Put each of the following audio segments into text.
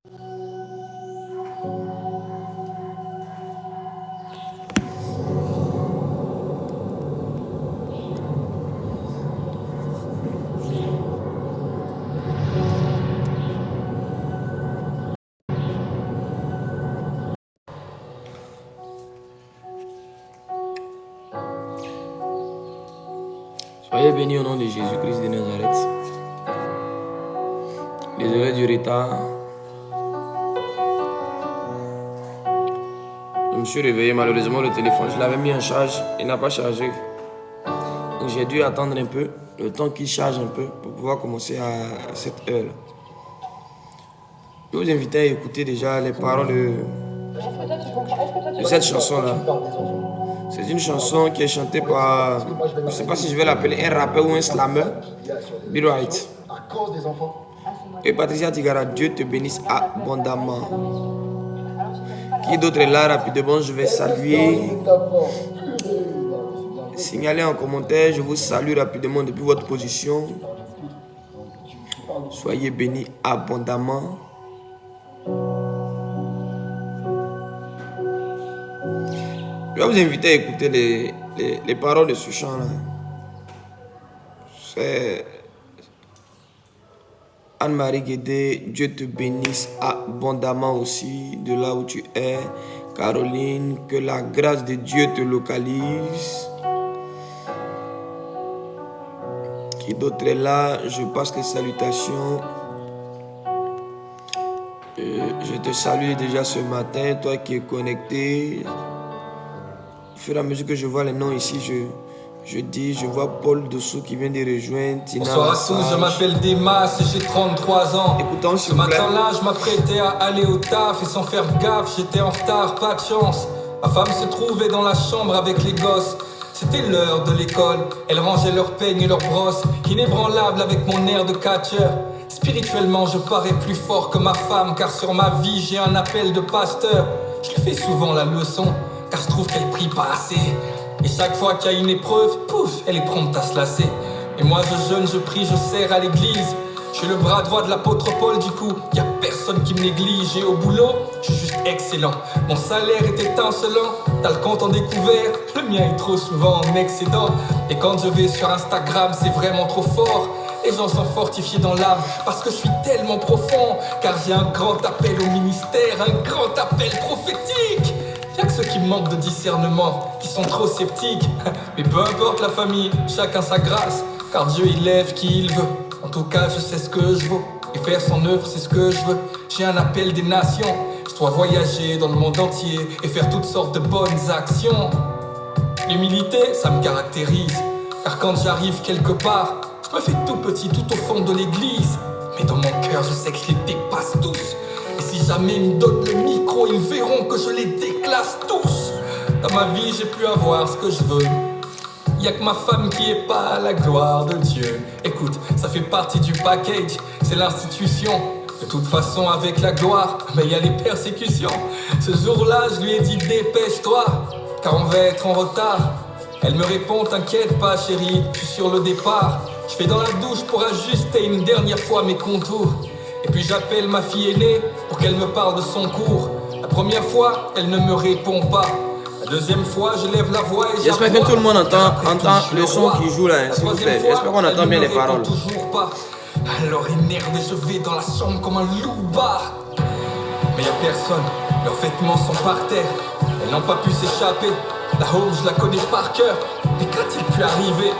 Soyez bénis au nom de Jésus-Christ de Nazareth. Désolé du retard. Je me suis réveillé, malheureusement le téléphone, je l'avais mis en charge, il n'a pas chargé. Donc j'ai dû attendre un peu, le temps qu'il charge un peu pour pouvoir commencer à cette heure. Je vais vous inviter à écouter déjà les paroles de cette chanson-là. C'est une chanson qui est chantée par, je ne sais pas si je vais l'appeler un rappeur ou un slammer, Be Right. Et Patricia Tigara, Dieu te bénisse abondamment. Qui d'autre est là rapidement? Je vais saluer. Signalez en commentaire, je vous salue rapidement depuis votre position. Soyez bénis abondamment. Je vais vous inviter à écouter les paroles de ce chant-là. C'est Anne-Marie Guédé, Dieu te bénisse abondamment aussi de là où tu es. Caroline, que la grâce de Dieu te localise. Qui d'autre est là? Je passe les salutations. Je te salue déjà ce matin, toi qui es connecté. Au fur et à mesure que je vois les noms ici, je vois Paul Dessous qui vient de rejoindre. Tina Bonsoir à tous, je m'appelle Demas et j'ai 33 ans. Écoutons, ce matin-là, je m'apprêtais à aller au taf et sans faire gaffe, j'étais en retard, pas de chance. Ma femme se trouvait dans la chambre avec les gosses. C'était l'heure de l'école, elle rangeait leurs peignes et leurs brosses, inébranlable avec mon air de catcheur. Spirituellement, je parais plus fort que ma femme, car sur ma vie, j'ai un appel de pasteur. Je lui fais souvent la leçon, car je trouve qu'elle prie pas assez. Et chaque fois qu'il y a une épreuve, pouf, elle est prompte à se lasser. Et moi je jeûne, je prie, je sers à l'église. Je suis le bras droit de l'apôtre Paul, du coup, y a personne qui me néglige. Et au boulot, je suis juste excellent. Mon salaire est étincelant, t'as le compte en découvert. Le mien est trop souvent en excédent. Et quand je vais sur Instagram, c'est vraiment trop fort. Les gens sont fortifiés dans l'âme, parce que je suis tellement profond. Car j'ai un grand appel au ministère, un grand appel prophétique. Y'a que ceux qui manquent de discernement, qui sont trop sceptiques. Mais peu importe la famille, chacun sa grâce, car Dieu il lève qui il veut. En tout cas je sais ce que je vaux, et faire son œuvre c'est ce que je veux. J'ai un appel des nations, je dois voyager dans le monde entier et faire toutes sortes de bonnes actions. L'humilité ça me caractérise, car quand j'arrive quelque part, je me fais tout petit tout au fond de l'église. Mais dans mon cœur je sais que je les dépasse tous. Et si jamais ils me donnent le micro, ils verront que je les déclasse tous. Dans ma vie, j'ai pu avoir ce que je veux. Y'a que ma femme qui est pas à la gloire de Dieu. Écoute, ça fait partie du package, c'est l'institution. De toute façon, avec la gloire, mais y a les persécutions. Ce jour-là, je lui ai dit dépêche-toi, car on va être en retard. Elle me répond, t'inquiète pas chérie, je suis sur le départ. Je fais dans la douche pour ajuster une dernière fois mes contours. Et puis j'appelle ma fille aînée pour qu'elle me parle de son cours. La première fois, elle ne me répond pas. La deuxième fois, je lève la voix et j'espère que tout le monde entend le son qui joue là, s'il vous plaît. J'espère qu'on entend bien les paroles. Toujours pas. Alors énervé, je vais dans la chambre comme un loup-bas. Mais y a personne, leurs vêtements sont par terre. Elles n'ont pas pu s'échapper. La home, je la connais par cœur. Mais quand-il pu arriver?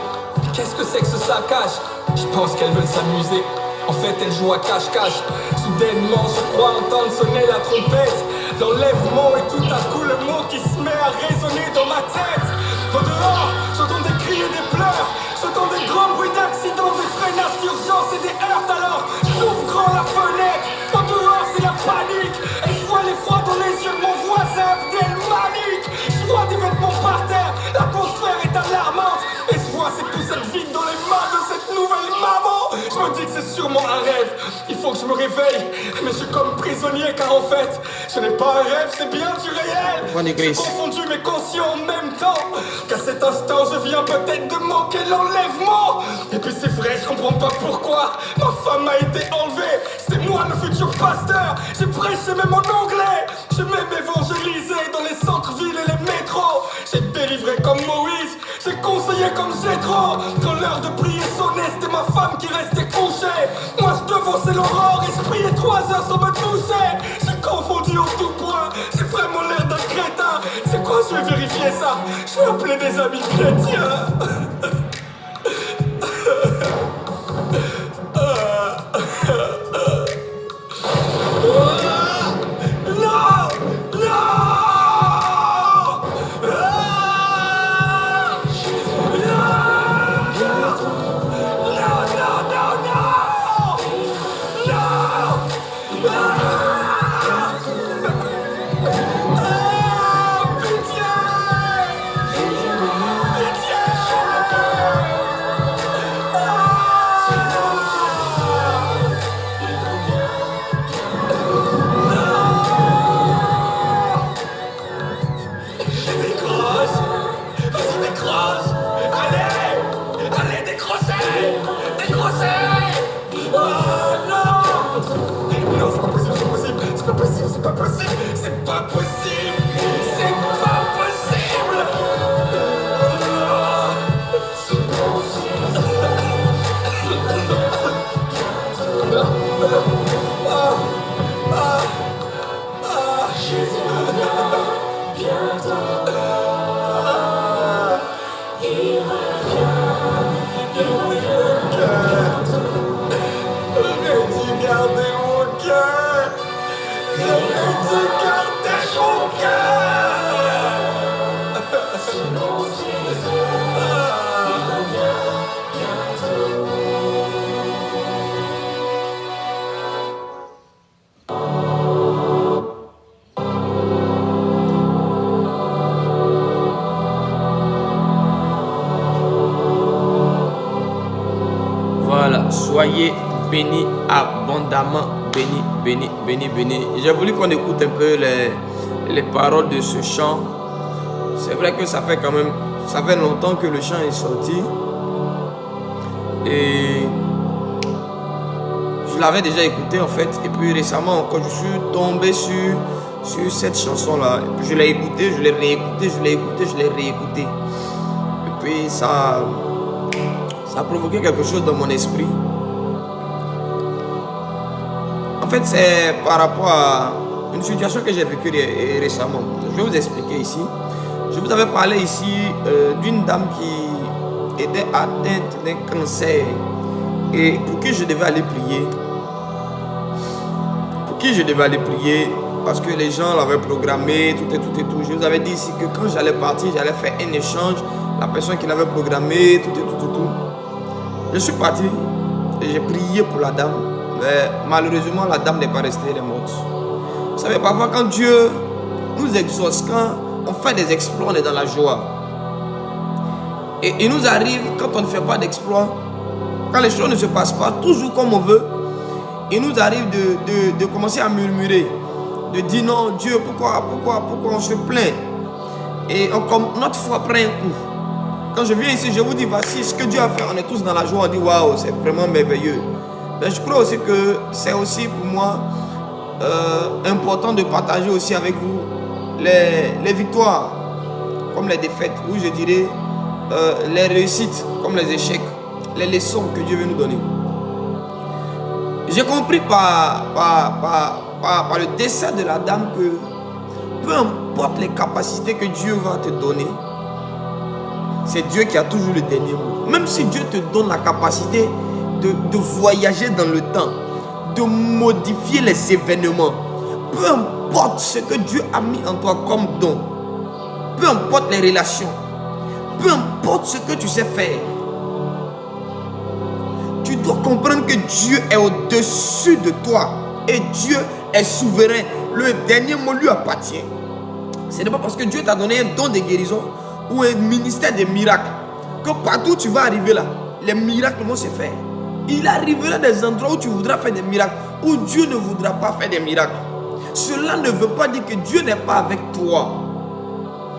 Qu'est-ce que c'est que ce saccage? Je pense qu'elles veulent s'amuser. En fait, elle joue à cache-cache. Soudainement, je crois entendre sonner la trompette. L'enlèvement et tout à coup le mot qui se met à résonner dans ma tête. Au dehors, j'entends des cris et des pleurs. J'entends des grands bruits d'accidents, des freinages d'urgence et des heurts. Alors, j'ouvre grand la fenêtre. Au dehors, c'est la panique. Et je vois l'effroi dans les yeux de mon voisin, Abdel Malik. Je vois des vêtements par terre. L'atmosphère est alarmante. Et je vois ces poussettes vides dans les mains de cette nouvelle maman. Je me dis que c'est sûrement un rêve, il faut que je me réveille. Mais je suis comme prisonnier car en fait, ce n'est pas un rêve, c'est bien du réel. J'ai confondu mes conscients en même temps. Qu'à cet instant, je viens peut-être de manquer l'enlèvement. Et puis c'est vrai, je comprends pas pourquoi ma femme a été enlevée. C'est moi le futur pasteur. J'ai prêché même en anglais. J'ai même évangélisé dans les centres-villes et les métros. J'ai délivré comme Moïse. J'ai conseillé comme Jétro. Quand l'heure de prier sonnait, c'était ma femme qui restait couchée. Moi je devançais l'aurore et je priais 3 heures sans me toucher. J'ai confondu en tout point. J'ai vraiment l'air d'un crétin. C'est quoi, je vais vérifier ça. Je vais appeler des amis chrétiens. Voilà, soyez bénis abondamment, bénis. J'ai voulu qu'on écoute un peu les paroles de ce chant. C'est vrai que ça fait longtemps que le chant est sorti. Et je l'avais déjà écouté en fait. Et puis récemment encore, je suis tombé sur cette chanson-là. Et puis je l'ai écouté, je l'ai réécouté. Et puis ça a provoqué quelque chose dans mon esprit. En fait, c'est par rapport à une situation que j'ai vécue récemment. Je vais vous expliquer ici. Je vous avais parlé ici d'une dame qui était atteinte d'un cancer et pour qui je devais aller prier. Parce que les gens l'avaient programmé, tout. Je vous avais dit ici que quand j'allais partir, j'allais faire un échange. La personne qui l'avait programmé, tout. Je suis parti et j'ai prié pour la dame. Mais malheureusement, la dame n'est pas restée, elle est morte. Vous savez, parfois quand Dieu nous exauce, quand on fait des exploits, on est dans la joie. Et il nous arrive, quand on ne fait pas d'exploits, quand les choses ne se passent pas toujours comme on veut, il nous arrive de commencer à murmurer, de dire non, Dieu, pourquoi on se plaint? Et notre foi prend un coup. Quand je viens ici, je vous dis, voici ce que Dieu a fait. On est tous dans la joie, on dit, waouh, c'est vraiment merveilleux. Mais je crois aussi que c'est aussi pour moi important de partager aussi avec vous les victoires, comme les défaites, ou je dirais les réussites, comme les échecs, les leçons que Dieu veut nous donner. J'ai compris par le décès de la dame que peu importe les capacités que Dieu va te donner, c'est Dieu qui a toujours le dernier mot. Même si Dieu te donne la capacité de voyager dans le temps, de modifier les événements, peu importe ce que Dieu a mis en toi comme don, peu importe les relations, peu importe ce que tu sais faire, tu dois comprendre que Dieu est au-dessus de toi et Dieu est souverain. Le dernier mot lui appartient. Ce n'est pas parce que Dieu t'a donné un don de guérison ou un ministère de miracles que partout où tu vas arriver là, les miracles vont se faire. Il arrivera des endroits où tu voudras faire des miracles, où Dieu ne voudra pas faire des miracles. Cela ne veut pas dire que Dieu n'est pas avec toi.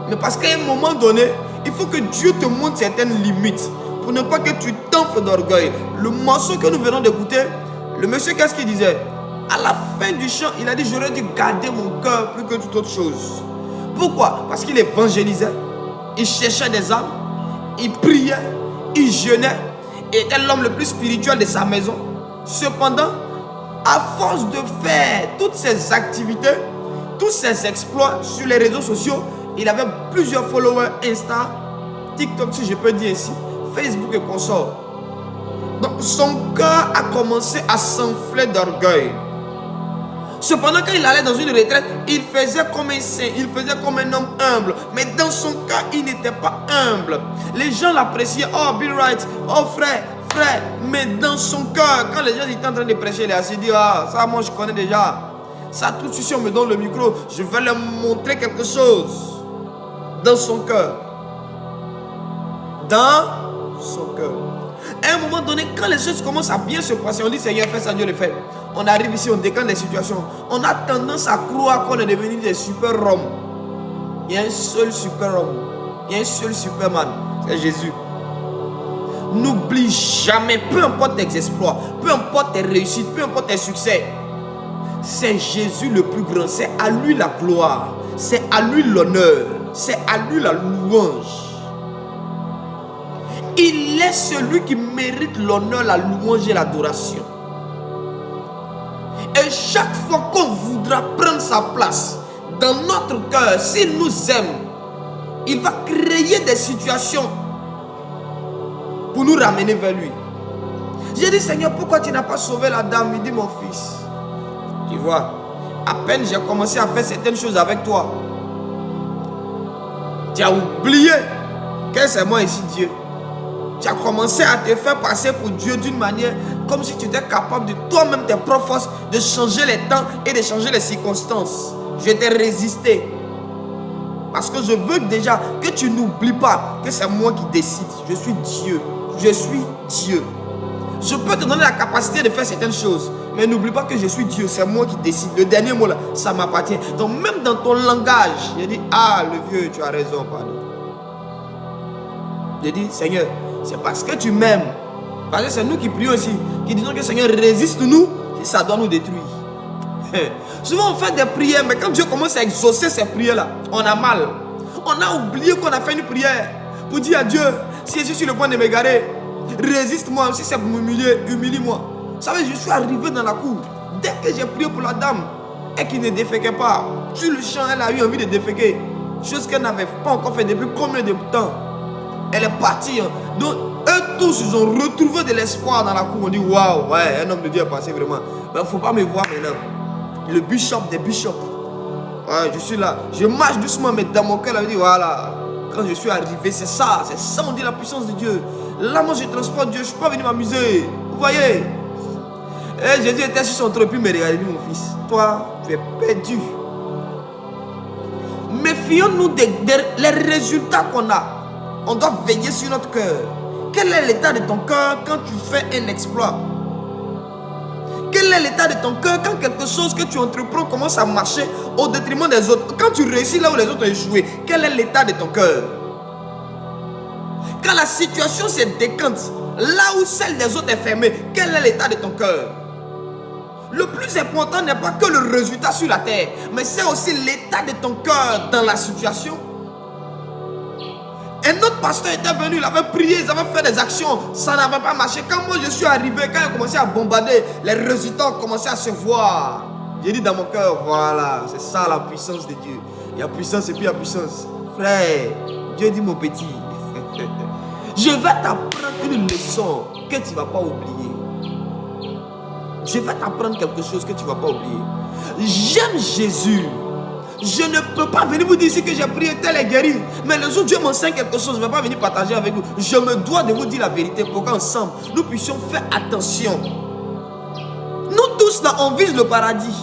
Mais parce qu'à un moment donné, il faut que Dieu te montre certaines limites pour ne pas que tu t'enfles d'orgueil. Le morceau que nous venons d'écouter, le monsieur, qu'est-ce qu'il disait? À la fin du chant, il a dit, j'aurais dû garder mon cœur plus que toute autre chose. Pourquoi? Parce qu'il évangélisait, il cherchait des âmes, il priait, il jeûnait, et était l'homme le plus spirituel de sa maison. Cependant, à force de faire toutes ces activités, tous ces exploits sur les réseaux sociaux, il avait plusieurs followers Insta, TikTok si je peux dire ici, Facebook et consorts. Donc son cœur a commencé à s'enfler d'orgueil. Cependant, quand il allait dans une retraite, il faisait comme un saint, il faisait comme un homme humble. Mais dans son cœur, il n'était pas humble. Les gens l'appréciaient. Oh, Bill Wright, oh frère. Mais dans son cœur, quand les gens étaient en train de prêcher, il a dit, ah, ça moi je connais déjà. Ça, tout de suite, si on me donne le micro, je vais leur montrer quelque chose. Dans son cœur. Dans son cœur. À un moment donné, quand les choses commencent à bien se passer, on dit Seigneur, fais ça, Dieu le fait. On arrive ici, on décante les situations. On a tendance à croire qu'on est devenu des super-hommes. Il y a un seul super-homme. Il y a un seul superman. C'est Jésus. N'oublie jamais, peu importe tes exploits, peu importe tes réussites, peu importe tes succès. C'est Jésus le plus grand. C'est à lui la gloire. C'est à lui l'honneur. C'est à lui la louange. Il est celui qui mérite l'honneur, la louange et l'adoration. Et chaque fois qu'on voudra prendre sa place dans notre cœur, s'il nous aime, il va créer des situations pour nous ramener vers lui. J'ai dit, Seigneur, pourquoi tu n'as pas sauvé la dame? Il dit, mon fils, tu vois, à peine j'ai commencé à faire certaines choses avec toi, tu as oublié que c'est moi ici Dieu. Tu as commencé à te faire passer pour Dieu d'une manière comme si tu étais capable de toi-même, tes propres forces, de changer les temps et de changer les circonstances. Je t'ai résisté. Parce que je veux déjà que tu n'oublies pas que c'est moi qui décide. Je suis Dieu. Je suis Dieu. Je peux te donner la capacité de faire certaines choses. Mais n'oublie pas que je suis Dieu. C'est moi qui décide. Le dernier mot là, ça m'appartient. Donc même dans ton langage, j'ai dit, ah le vieux, tu as raison, pardon. J'ai dit, Seigneur, c'est parce que tu m'aimes. Parce que c'est nous qui prions aussi, qui disons que Seigneur résiste-nous, et ça doit nous détruire. Souvent on fait des prières, mais quand Dieu commence à exaucer ces prières-là, on a mal. On a oublié qu'on a fait une prière pour dire à Dieu, si je suis sur le point de m'égarer, résiste-moi, si c'est pour m'humilier, humilie-moi. Vous savez, je suis arrivé dans la cour, dès que j'ai prié pour la dame, et qui ne déféquait pas, sur le champ, elle a eu envie de déféquer, chose qu'elle n'avait pas encore fait depuis combien de temps. Elle est partie. Donc, eux tous, ils ont retrouvé de l'espoir dans la cour. On dit, waouh, ouais, un homme de Dieu est passé vraiment. Mais il ne faut pas me voir maintenant. Le bishop des bishops. Ouais, je suis là. Je marche doucement, mais dans mon cœur, elle dit, voilà. Quand je suis arrivé, c'est ça, on dit la puissance de Dieu. Là, moi, je transporte Dieu. Je ne suis pas venu m'amuser. Vous voyez? Et Jésus était sur son trône, puis me regardait, mon fils. Toi, tu es perdu. Méfions-nous des résultats qu'on a. On doit veiller sur notre cœur. Quel est l'état de ton cœur quand tu fais un exploit? Quel est l'état de ton cœur quand quelque chose que tu entreprends commence à marcher au détriment des autres? Quand tu réussis là où les autres ont échoué, quel est l'état de ton cœur? Quand la situation se décante, là où celle des autres est fermée, quel est l'état de ton cœur? Le plus important n'est pas que le résultat sur la terre, mais c'est aussi l'état de ton cœur dans la situation. Un autre pasteur était venu, il avait prié, ils avaient fait des actions, ça n'avait pas marché. Quand moi je suis arrivé, quand il a commencé à bombarder, les résultats ont commencé à se voir. J'ai dit dans mon cœur, voilà, c'est ça la puissance de Dieu. Il y a puissance et puis il y a puissance. Frère, Dieu dit mon petit, je vais t'apprendre une leçon que tu ne vas pas oublier. Je vais t'apprendre quelque chose que tu ne vas pas oublier. J'aime Jésus. Je ne peux pas venir vous dire ici que j'ai prié, tel est guéri. Mais le jour où Dieu m'enseigne quelque chose, je ne vais pas venir partager avec vous. Je me dois de vous dire la vérité pour qu'ensemble, nous puissions faire attention. Nous tous là, on vise le paradis.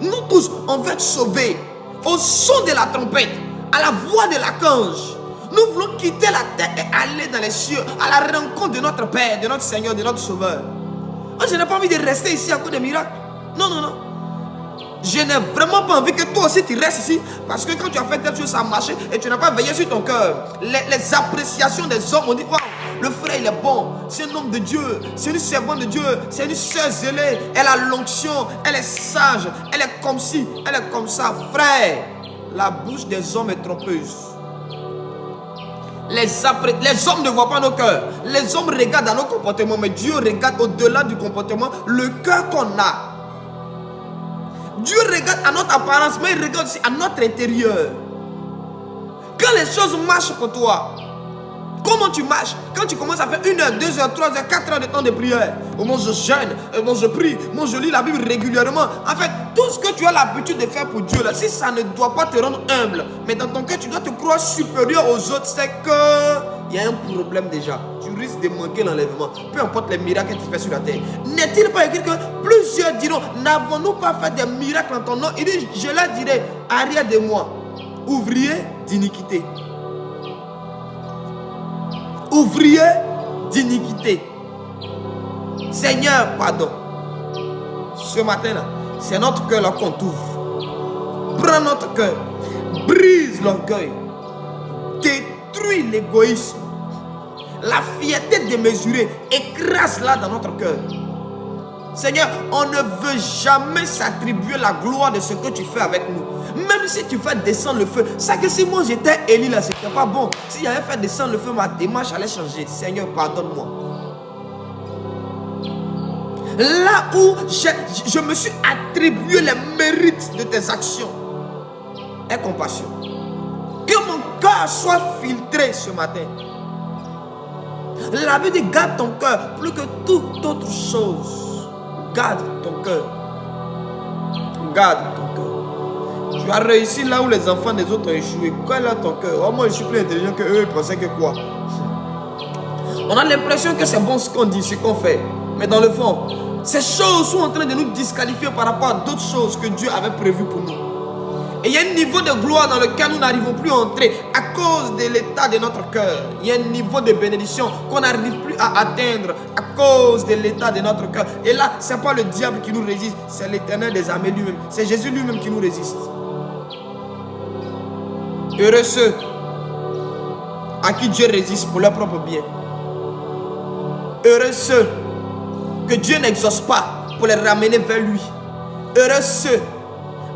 Nous tous, on veut être sauvés. Au son de la trompette, à la voix de l'archange, nous voulons quitter la terre et aller dans les cieux, à la rencontre de notre Père, de notre Seigneur, de notre Sauveur. Moi, je n'ai pas envie de rester ici à cause des miracles. Non, non, non. Je n'ai vraiment pas envie que toi aussi tu restes ici. Parce que quand tu as fait telle chose, ça a marché et tu n'as pas veillé sur ton cœur. Les appréciations des hommes, on dit, waouh, le frère il est bon, c'est un homme de Dieu, c'est une servante de Dieu, c'est une sœur zélée, elle a l'onction, elle est sage, elle est comme ci, elle est comme ça. Frère, la bouche des hommes est trompeuse. Les hommes ne voient pas nos cœurs. Les hommes regardent à nos comportements, mais Dieu regarde au-delà du comportement le cœur qu'on a. Dieu regarde à notre apparence, mais il regarde aussi à notre intérieur. Quand les choses marchent pour toi, comment tu marches? Quand tu commences à faire 1 heure, 2 heures, 3 heures, 4 heures de temps de prière. Moi je jeûne, moi je prie, moi je lis la Bible régulièrement. En fait, tout ce que tu as l'habitude de faire pour Dieu, là, si ça ne doit pas te rendre humble, mais dans ton cœur tu dois te croire supérieur aux autres, c'est qu'il y a un problème déjà. Tu risques de manquer l'enlèvement. Peu importe les miracles que tu fais sur la terre. N'est-il pas écrit que plusieurs diront, n'avons-nous pas fait des miracles en ton nom? Il dit, je leur dirai, arrière de moi, ouvrier d'iniquité. Ouvrier d'iniquité. Seigneur, pardon. Ce matin-là, c'est notre cœur là qu'on t'ouvre. Prends notre cœur. Brise l'orgueil. Détruis l'égoïsme. La fierté démesurée. Écrase-la dans notre cœur. Seigneur, on ne veut jamais s'attribuer la gloire de ce que tu fais avec nous. Même si tu fais descendre le feu. C'est que si moi j'étais Élie là, c'était pas bon. Si j'avais fait descendre le feu, ma démarche allait changer. Seigneur, pardonne-moi. Là où je me suis attribué les mérites de tes actions. Aie compassion. Que mon cœur soit filtré ce matin. La Bible dit garde ton cœur plus que toute autre chose. Garde ton cœur. Garde ton cœur. Tu as réussi là où les enfants des autres ont échoué. Quel est ton cœur? Oh, moi je suis plus intelligent que eux, ils pensaient que quoi? On a l'impression que c'est bon ce qu'on dit, ce qu'on fait. Mais dans le fond, ces choses sont en train de nous disqualifier par rapport à d'autres choses que Dieu avait prévues pour nous. Et il y a un niveau de gloire dans lequel nous n'arrivons plus à entrer à cause de l'état de notre cœur. Il y a un niveau de bénédiction qu'on n'arrive plus à atteindre à cause de l'état de notre cœur. Et là, ce n'est pas le diable qui nous résiste, c'est l'Éternel des armées lui-même. C'est Jésus lui-même qui nous résiste. Heureux ceux à qui Dieu résiste pour leur propre bien. Heureux ceux que Dieu n'exauce pas pour les ramener vers lui. Heureux ceux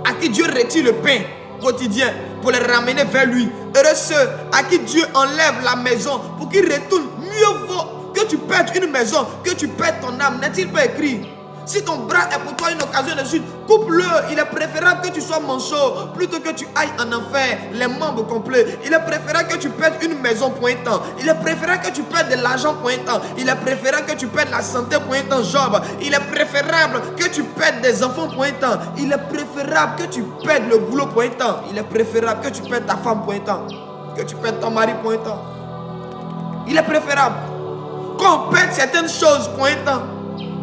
à qui Dieu retire le pain quotidien pour les ramener vers lui. Heureux ceux à qui Dieu enlève la maison pour qu'ils retournent. Mieux vaut que tu perdes une maison que tu perdes ton âme. N'est-il pas écrit? Si ton bras est pour toi une occasion de chute, coupe-le. Il est préférable que tu sois manchot plutôt que tu ailles en enfer, les membres complets. Il est préférable que tu perdes une maison pour un temps. Il est préférable que tu perdes de l'argent pour un temps. Il est préférable que tu perdes la santé pour un temps, Job. Il est préférable que tu perdes des enfants pour un temps. Il est préférable que tu perdes le boulot pour un temps. Il est préférable que tu perdes ta femme pour un temps. Que tu perdes ton mari pour un temps. Il est préférable qu'on perde certaines choses pour un temps.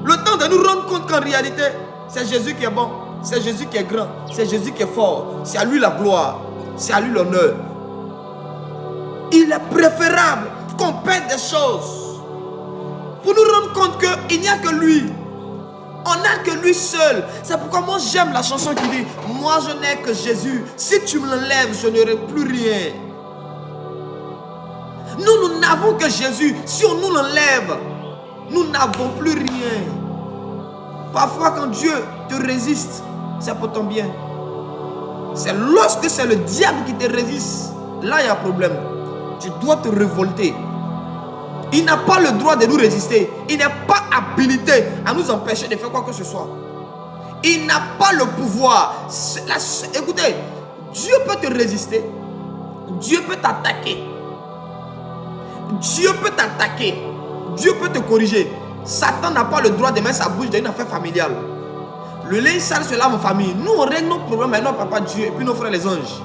Le temps de nous rendre compte qu'en réalité, c'est Jésus qui est bon, c'est Jésus qui est grand, c'est Jésus qui est fort, c'est à lui la gloire, c'est à lui l'honneur. Il est préférable qu'on perde des choses pour nous rendre compte qu'il n'y a que lui. On n'a que lui seul. C'est pourquoi moi j'aime la chanson qui dit « Moi je n'ai que Jésus, si tu me l'enlèves, je n'aurai plus rien. » Nous n'avons que Jésus, si on nous l'enlève, nous n'avons plus rien. Parfois quand Dieu te résiste, c'est pour ton bien. C'est lorsque c'est le diable qui te résiste, là il y a un problème. Tu dois te révolter. Il n'a pas le droit de nous résister. Il n'est pas habilité à nous empêcher de faire quoi que ce soit. Il n'a pas le pouvoir. Écoutez, Dieu peut te résister. Dieu peut t'attaquer. Dieu peut t'attaquer. Dieu peut te corriger. Satan n'a pas le droit de mettre sa bouche dans une affaire familiale. Le linge sale se lave en famille. Nous, on règle nos problèmes avec notre papa Dieu et puis nos frères les anges.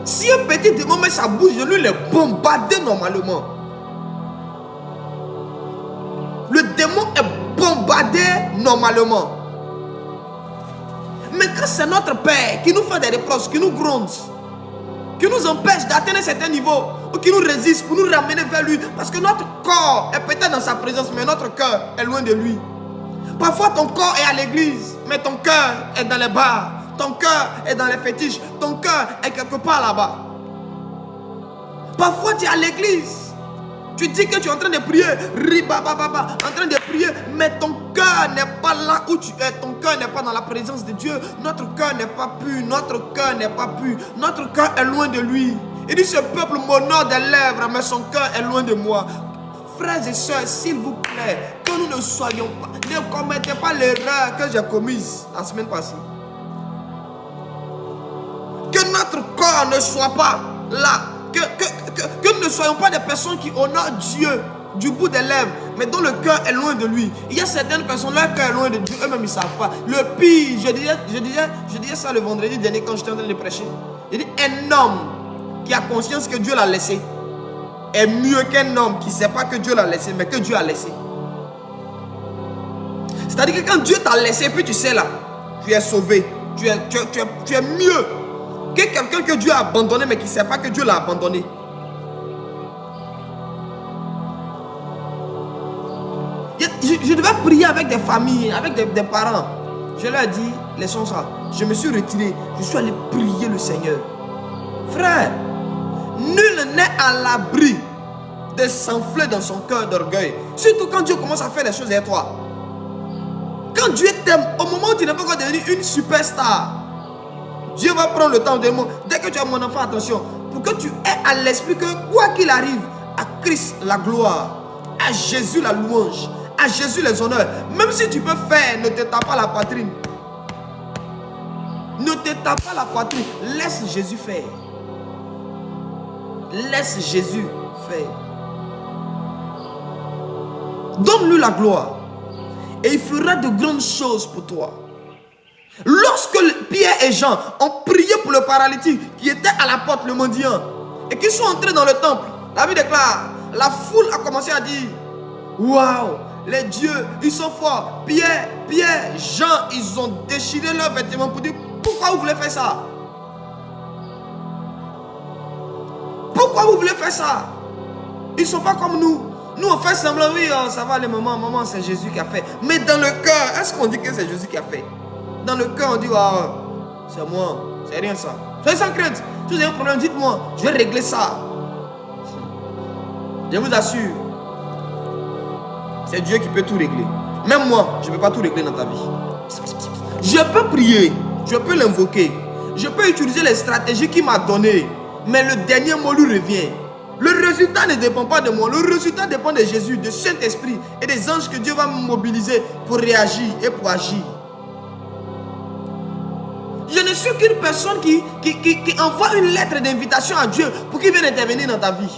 Si un petit démon met sa bouche de lui, il est bombardé normalement. Le démon est bombardé normalement. Mais quand c'est notre Père qui nous fait des reproches, qui nous gronde, qui nous empêche d'atteindre un certain niveau, ou qui nous résiste pour nous ramener vers lui, parce que notre corps est peut-être dans sa présence, mais notre cœur est loin de lui. Parfois ton corps est à l'église, mais ton cœur est dans les bars, ton cœur est dans les fétiches, ton cœur est quelque part là-bas. Parfois tu es à l'église, Tu dis que tu es en train de prier, en train de prier, mais ton cœur n'est pas là où tu es. Ton cœur n'est pas dans la présence de Dieu. Notre cœur n'est pas pur. Notre cœur n'est pas pur. Notre cœur est loin de lui. Il dit, ce peuple m'honore des lèvres, mais son cœur est loin de moi. Frères et sœurs, s'il vous plaît, que nous ne soyons pas, ne commettez pas l'erreur que j'ai commise la semaine passée. Que notre corps ne soit pas là. Que nous ne soyons pas des personnes qui honorent Dieu du bout des lèvres, mais dont le cœur est loin de lui. Il y a certaines personnes, leur cœur est loin de Dieu, eux-mêmes ils ne savent pas. Le pire, je disais ça le vendredi dernier quand j'étais en train de prêcher. Je dis, un homme qui a conscience que Dieu l'a laissé est mieux qu'un homme qui ne sait pas que Dieu l'a laissé, mais que Dieu a laissé. C'est-à-dire que quand Dieu t'a laissé, puis tu sais là, tu es sauvé, tu es mieux que quelqu'un que Dieu a abandonné, mais qui ne sait pas que Dieu l'a abandonné. Je devais prier avec des familles, avec des parents. Je leur ai dit, laissons ça. Je me suis retiré, je suis allé prier le Seigneur. Frère, nul n'est à l'abri de s'enfler dans son cœur d'orgueil. Surtout quand Dieu commence à faire des choses avec toi. Quand Dieu t'aime, au moment où tu n'es pas encore devenu une superstar, Dieu va prendre le temps de dire, dès que tu as mon enfant, attention, pour que tu aies à l'esprit que quoi qu'il arrive, à Christ la gloire, à Jésus la louange, à Jésus les honneurs. Même si tu peux faire, ne te tape pas la poitrine. Ne te tape pas la poitrine. Laisse Jésus faire. Laisse Jésus faire. Donne-lui la gloire. Et il fera de grandes choses pour toi. Lorsque Pierre et Jean ont prié pour le paralytique qui était à la porte, le mendiant, et qu'ils sont entrés dans le temple, la Bible déclare, la foule a commencé à dire, waouh, les dieux, ils sont forts. Pierre, Jean, ils ont déchiré leurs vêtements pour dire, pourquoi vous voulez faire ça? Pourquoi vous voulez faire ça? Ils ne sont pas comme nous. Nous, on fait semblant, oui, oh, ça va les mamans, maman, c'est Jésus qui a fait. Mais dans le cœur, est-ce qu'on dit que c'est Jésus qui a fait? Dans le cœur, on dit, oh, c'est moi, c'est rien ça. Soyez sans crainte. Si vous avez un problème, dites-moi, je vais régler ça. Je vous assure, c'est Dieu qui peut tout régler. Même moi, je ne peux pas tout régler dans ta vie. Je peux prier, je peux l'invoquer, je peux utiliser les stratégies qu'il m'a données, mais le dernier mot lui revient. Le résultat ne dépend pas de moi, le résultat dépend de Jésus, de Saint-Esprit et des anges que Dieu va mobiliser pour réagir et pour agir. Je ne suis qu'une personne qui envoie une lettre d'invitation à Dieu pour qu'il vienne intervenir dans ta vie.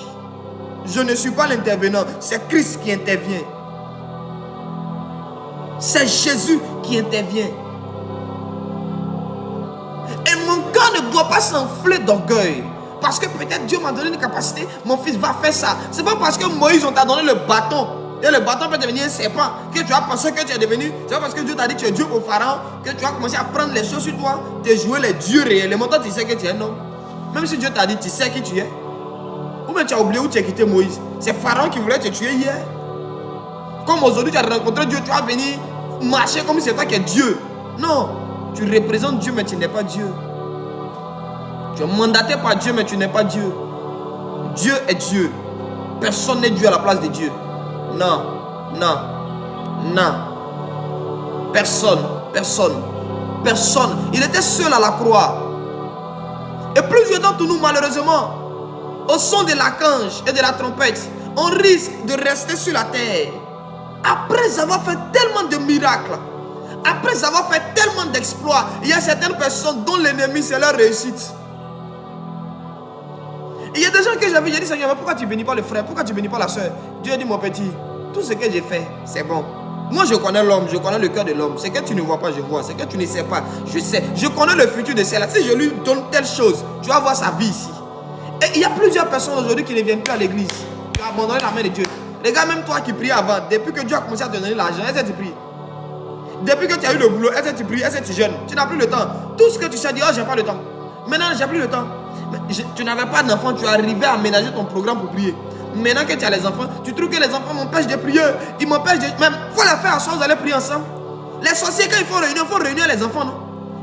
Je ne suis pas l'intervenant, c'est Christ qui intervient. C'est Jésus qui intervient. Et mon cœur ne doit pas s'enfler d'orgueil. Parce que peut-être Dieu m'a donné une capacité, mon fils va faire ça. C'est pas parce que Moïse, on t'a donné le bâton. Et le bâton peut devenir un serpent. Que tu as pensé que tu es devenu. C'est pas parce que Dieu t'a dit que tu es Dieu au Pharaon que tu as commencé à prendre les choses sur toi, de jouer les dieux réellement. Toi, tu sais que tu es un homme. Même si Dieu t'a dit, tu sais qui tu es. Ou même tu as oublié où tu as quitté Moïse. C'est Pharaon qui voulait te tuer hier. Comme aujourd'hui, tu as rencontré Dieu, tu vas venir marcher comme si c'est toi qui es Dieu. Non, tu représentes Dieu, mais tu n'es pas Dieu. Tu es mandaté par Dieu, mais tu n'es pas Dieu. Dieu est Dieu. Personne n'est Dieu à la place de Dieu. Non, non, non. Personne. Il était seul à la croix. Et plusieurs d'entre nous, malheureusement, au son de l'archange et de la trompette, on risque de rester sur la terre. Après avoir fait tellement de miracles, après avoir fait tellement d'exploits, il y a certaines personnes dont l'ennemi c'est leur réussite. Il y a des gens que j'ai dit, Seigneur, mais pourquoi tu ne bénis pas le frère? Pourquoi tu ne bénis pas la soeur? Dieu a dit, mon petit, tout ce que j'ai fait, c'est bon. Moi, je connais l'homme, je connais le cœur de l'homme. C'est que tu ne vois pas, je vois. C'est que tu ne sais pas, je sais. Je connais le futur de celle-là. Si je lui donne telle chose, tu vas voir sa vie ici. Et il y a plusieurs personnes aujourd'hui qui ne viennent plus à l'église, qui ont abandonné la main de Dieu. Regarde, même toi qui priais avant, depuis que Dieu a commencé à te donner l'argent, est-ce que tu pries? Depuis que tu as eu le boulot, est-ce que tu pries? Est-ce que tu jeûnes? Tu n'as plus le temps. Tout ce que tu sais dire, oh, j'ai pas le temps. Maintenant, j'ai plus le temps. Tu n'avais pas d'enfants, tu arrivais à aménager ton programme pour prier. Maintenant que tu as les enfants, tu trouves que les enfants m'empêchent de prier. Ils m'empêchent de... Même, il faut les faire ensemble, vous allez prier ensemble. Les sorciers, quand il faut réunir les enfants, non?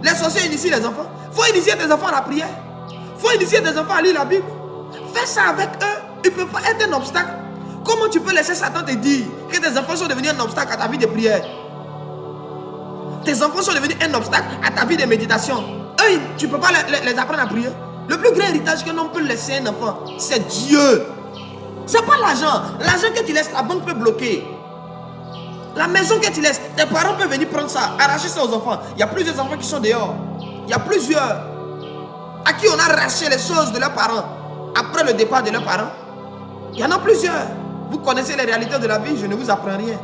Les sorciers initient les enfants. Il faut initier tes enfants à la prière. Il faut initier tes enfants à lire la Bible. Fais ça avec eux. Ils ne peuvent pas être un obstacle. Comment tu peux laisser Satan te dire que tes enfants sont devenus un obstacle à ta vie de prière? Tes enfants sont devenus un obstacle à ta vie de méditation. Eux, tu ne peux pas les apprendre à prier. Le plus grand héritage qu'un homme peut laisser à un enfant, c'est Dieu. Ce n'est pas l'argent. L'argent que tu laisses, la banque peut bloquer. La maison que tu laisses, tes parents peuvent venir prendre ça, arracher ça aux enfants. Il y a plusieurs enfants qui sont dehors. Il y a plusieurs à qui on a arraché les choses de leurs parents après le départ de leurs parents. Il y en a plusieurs. Vous connaissez les réalités de la vie, je ne vous apprends rien.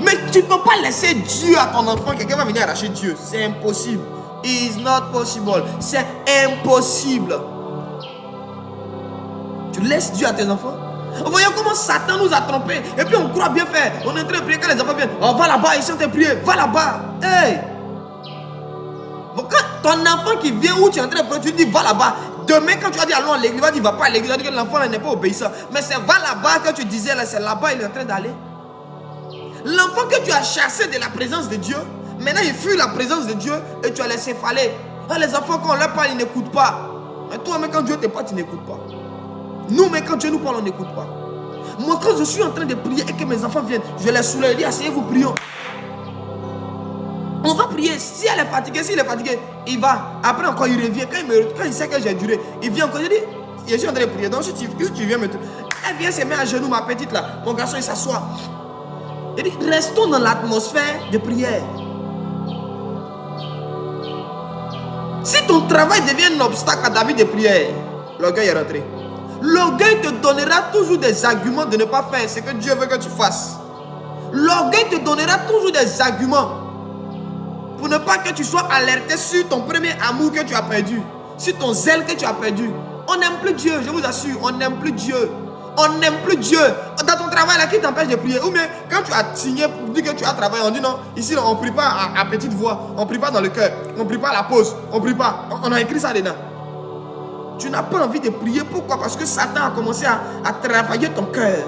Mais tu ne peux pas laisser Dieu à ton enfant. Quelqu'un va venir arracher Dieu. C'est impossible. It's not possible. C'est impossible. Tu laisses Dieu à tes enfants. Voyons comment Satan nous a trompés. Et puis on croit bien faire. On est en train de prier quand les enfants viennent. Oh, va là-bas, ils sont en train de prier. Va là-bas. Hey. Bon, quand ton enfant qui vient où tu es en train de prier, tu dis va là-bas. Demain, quand tu vas dire allons à l'église, il va dire va pas à l'église. Il va dire que l'enfant n'est pas obéissant. Mais c'est va là-bas que tu disais là, c'est là-bas, il est en train d'aller. L'enfant que tu as chassé de la présence de Dieu, maintenant il fuit la présence de Dieu et tu as laissé faller. Ah, les enfants, quand on leur parle, ils n'écoutent pas. Mais toi, mais quand Dieu te parle, tu n'écoutes pas. Nous, mais quand Dieu nous parle, on n'écoute pas. Moi, quand je suis en train de prier et que mes enfants viennent, je les soulève et dis asseyez-vous, prions. On va prier. Si elle est fatiguée, s'il est fatigué, il va. Après encore, il revient. Quand il sait que j'ai duré, il vient encore. Il dit, je suis en train de prier. Donc, si tu viens me... Elle vient se mettre à genoux, ma petite là. Mon garçon, il s'assoit. Il dit, restons dans l'atmosphère de prière. Si ton travail devient un obstacle à ta vie de prière, l'orgueil est rentré. L'orgueil te donnera toujours des arguments de ne pas faire ce que Dieu veut que tu fasses. L'orgueil te donnera toujours des arguments pour ne pas que tu sois alerté sur ton premier amour que tu as perdu, sur ton zèle que tu as perdu. On n'aime plus Dieu, je vous assure, on n'aime plus Dieu. On n'aime plus Dieu. Dans ton travail là, qui t'empêche de prier? Ou bien quand tu as signé pour dire que tu as travaillé, on dit non, ici on ne prie pas à petite voix, on ne prie pas dans le cœur, on ne prie pas à la pause, on ne prie pas. On a écrit ça dedans. Tu n'as pas envie de prier. Pourquoi? Parce que Satan a commencé à travailler ton cœur.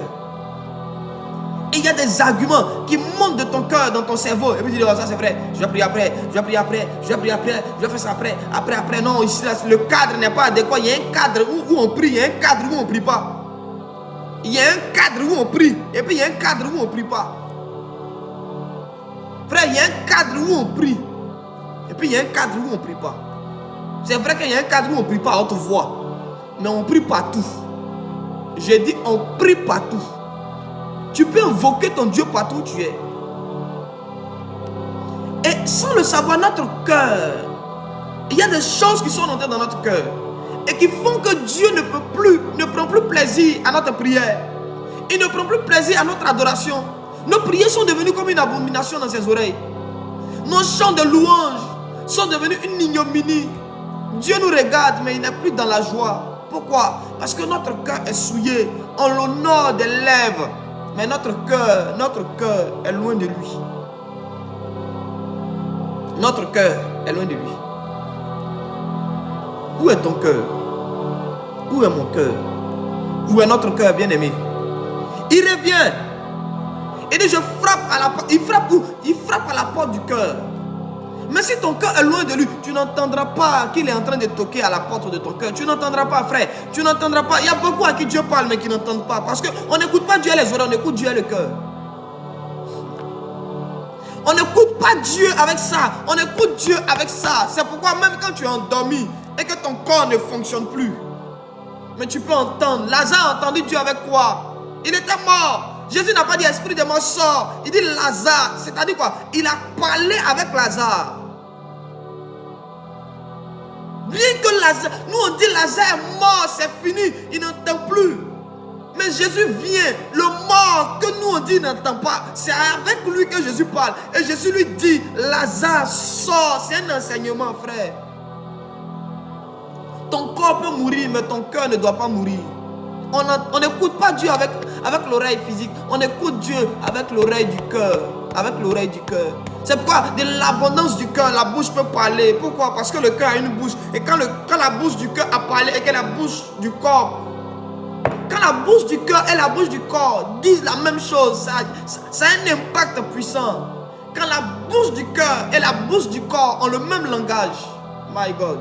Et il y a des arguments qui montent de ton cœur dans ton cerveau. Et puis tu dis, oh, ça c'est vrai, je vais prier après, je vais prier après, je vais prier après, je vais faire ça après, après. Non, ici là, le cadre n'est pas adéquat. Il y a un cadre où on prie, il y a un cadre où on ne prie pas. Il y a un cadre où on prie, et puis il y a un cadre où on ne prie pas. Frère, il y a un cadre où on prie, et puis il y a un cadre où on ne prie pas. C'est vrai qu'il y a un cadre où on ne prie pas à haute voix, mais on prie partout. J'ai dit on prie partout. Tu peux invoquer ton Dieu partout où tu es. Et sans le savoir, notre cœur, il y a des choses qui sont entrées dans notre cœur et qui font que Dieu ne prend plus plaisir à notre prière. Il ne prend plus plaisir à notre adoration. Nos prières sont devenues comme une abomination dans ses oreilles. Nos chants de louange sont devenus une ignominie. Dieu nous regarde, mais il n'est plus dans la joie. Pourquoi? Parce que notre cœur est souillé. On l'honore des lèvres, mais notre cœur est loin de lui. Notre cœur est loin de lui. Où est ton cœur? Où est mon cœur? Où est notre cœur, bien-aimé? Il revient. Il dit, je frappe à la porte. Il frappe où? Il frappe à la porte du cœur. Mais si ton cœur est loin de lui, tu n'entendras pas qu'il est en train de toquer à la porte de ton cœur. Tu n'entendras pas, frère. Tu n'entendras pas. Il y a beaucoup à qui Dieu parle, mais qui n'entendent pas. Parce qu'on n'écoute pas Dieu à les oreilles, on écoute Dieu à le cœur. On n'écoute pas Dieu avec ça. On écoute Dieu avec ça. C'est pourquoi même quand tu es endormi et que ton corps ne fonctionne plus, mais tu peux entendre. Lazare a entendu Dieu avec quoi? Il était mort. Jésus n'a pas dit esprit de mort sort. Il dit Lazare. C'est-à-dire quoi? Il a parlé avec Lazare. Bien que Lazare, nous on dit Lazare est mort, c'est fini, il n'entend plus. Mais Jésus vient, le mort que nous on dit il n'entend pas, c'est avec lui que Jésus parle. Et Jésus lui dit, Lazare sort, c'est un enseignement, frère. Ton corps peut mourir, mais ton cœur ne doit pas mourir. On n'écoute pas Dieu avec l'oreille physique, on écoute Dieu avec l'oreille du cœur. Avec l'oreille du cœur. C'est pourquoi de l'abondance du cœur, la bouche peut parler. Pourquoi? Parce que le cœur a une bouche. Et quand la bouche du cœur a parlé et que la bouche du corps, quand la bouche du cœur et la bouche du corps disent la même chose, ça a un impact puissant. Quand la bouche du cœur et la bouche du corps ont le même langage, my God.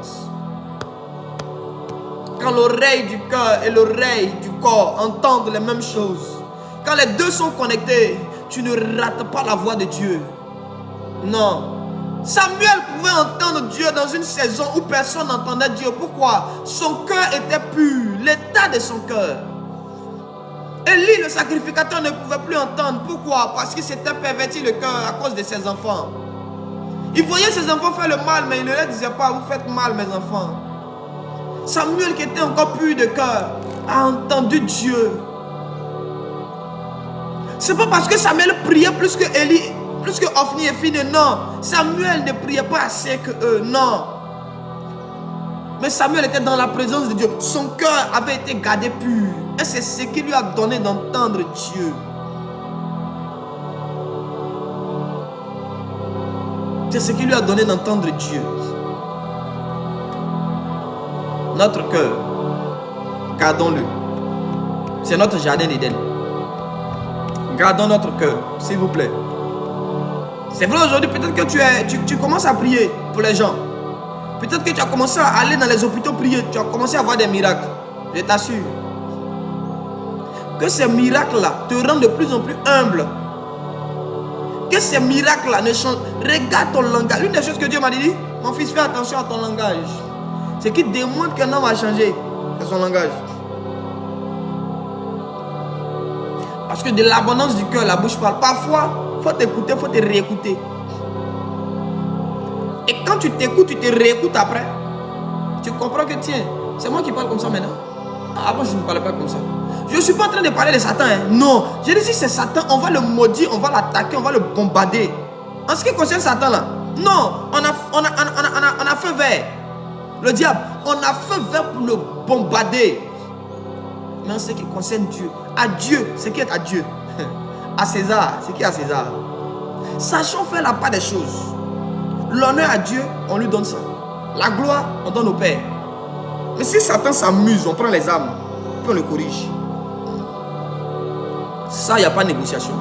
Quand l'oreille du cœur et l'oreille du corps entendent les mêmes choses. Quand les deux sont connectés, tu ne rates pas la voix de Dieu. Non. Samuel pouvait entendre Dieu dans une saison où personne n'entendait Dieu. Pourquoi? Son cœur était pur, l'état de son cœur. Élie, le sacrificateur, ne pouvait plus entendre. Pourquoi? Parce qu'il s'était perverti le cœur à cause de ses enfants. Il voyait ses enfants faire le mal, mais il ne leur disait pas, vous faites mal mes enfants. Samuel, qui était encore pur de cœur, a entendu Dieu. C'est pas parce que Samuel priait plus que Élie, plus que Ophni et Phinéas, non. Samuel ne priait pas assez que eux, non. Mais Samuel était dans la présence de Dieu. Son cœur avait été gardé pur. Et c'est ce qui lui a donné d'entendre Dieu. C'est ce qui lui a donné d'entendre Dieu. Notre cœur, gardons-le. C'est notre jardin d'Éden. Gardons notre cœur, s'il vous plaît. C'est vrai aujourd'hui, peut-être que tu commences à prier pour les gens. Peut-être que tu as commencé à aller dans les hôpitaux prier. Tu as commencé à voir des miracles. Je t'assure. Que ces miracles-là te rendent de plus en plus humble. Que ces miracles-là ne changent. Regarde ton langage. L'une des choses que Dieu m'a dit, mon fils, fais attention à ton langage. Ce qui démontre qu'un homme a changé, c'est son langage. Parce que de l'abondance du cœur, la bouche parle. Parfois, il faut t'écouter, il faut te réécouter. Et quand tu t'écoutes, tu te réécoutes après. Tu comprends que tiens, c'est moi qui parle comme ça maintenant. Avant, je ne parlais pas comme ça. Je ne suis pas en train de parler de Satan. Hein. Non. Je dis si c'est Satan, on va le maudire, on va l'attaquer, on va le bombarder. En ce qui concerne Satan là, non, on a feu vert. Le diable, on a feu vert pour le bombarder. Mais en ce qui concerne Dieu, à Dieu, ce qui est à Dieu. À César, ce qui est à César. Sachons faire la part des choses. L'honneur à Dieu, on lui donne ça. La gloire, on donne au Père. Mais si Satan s'amuse, on prend les armes, puis on le corrige. Ça, il n'y a pas de négociation.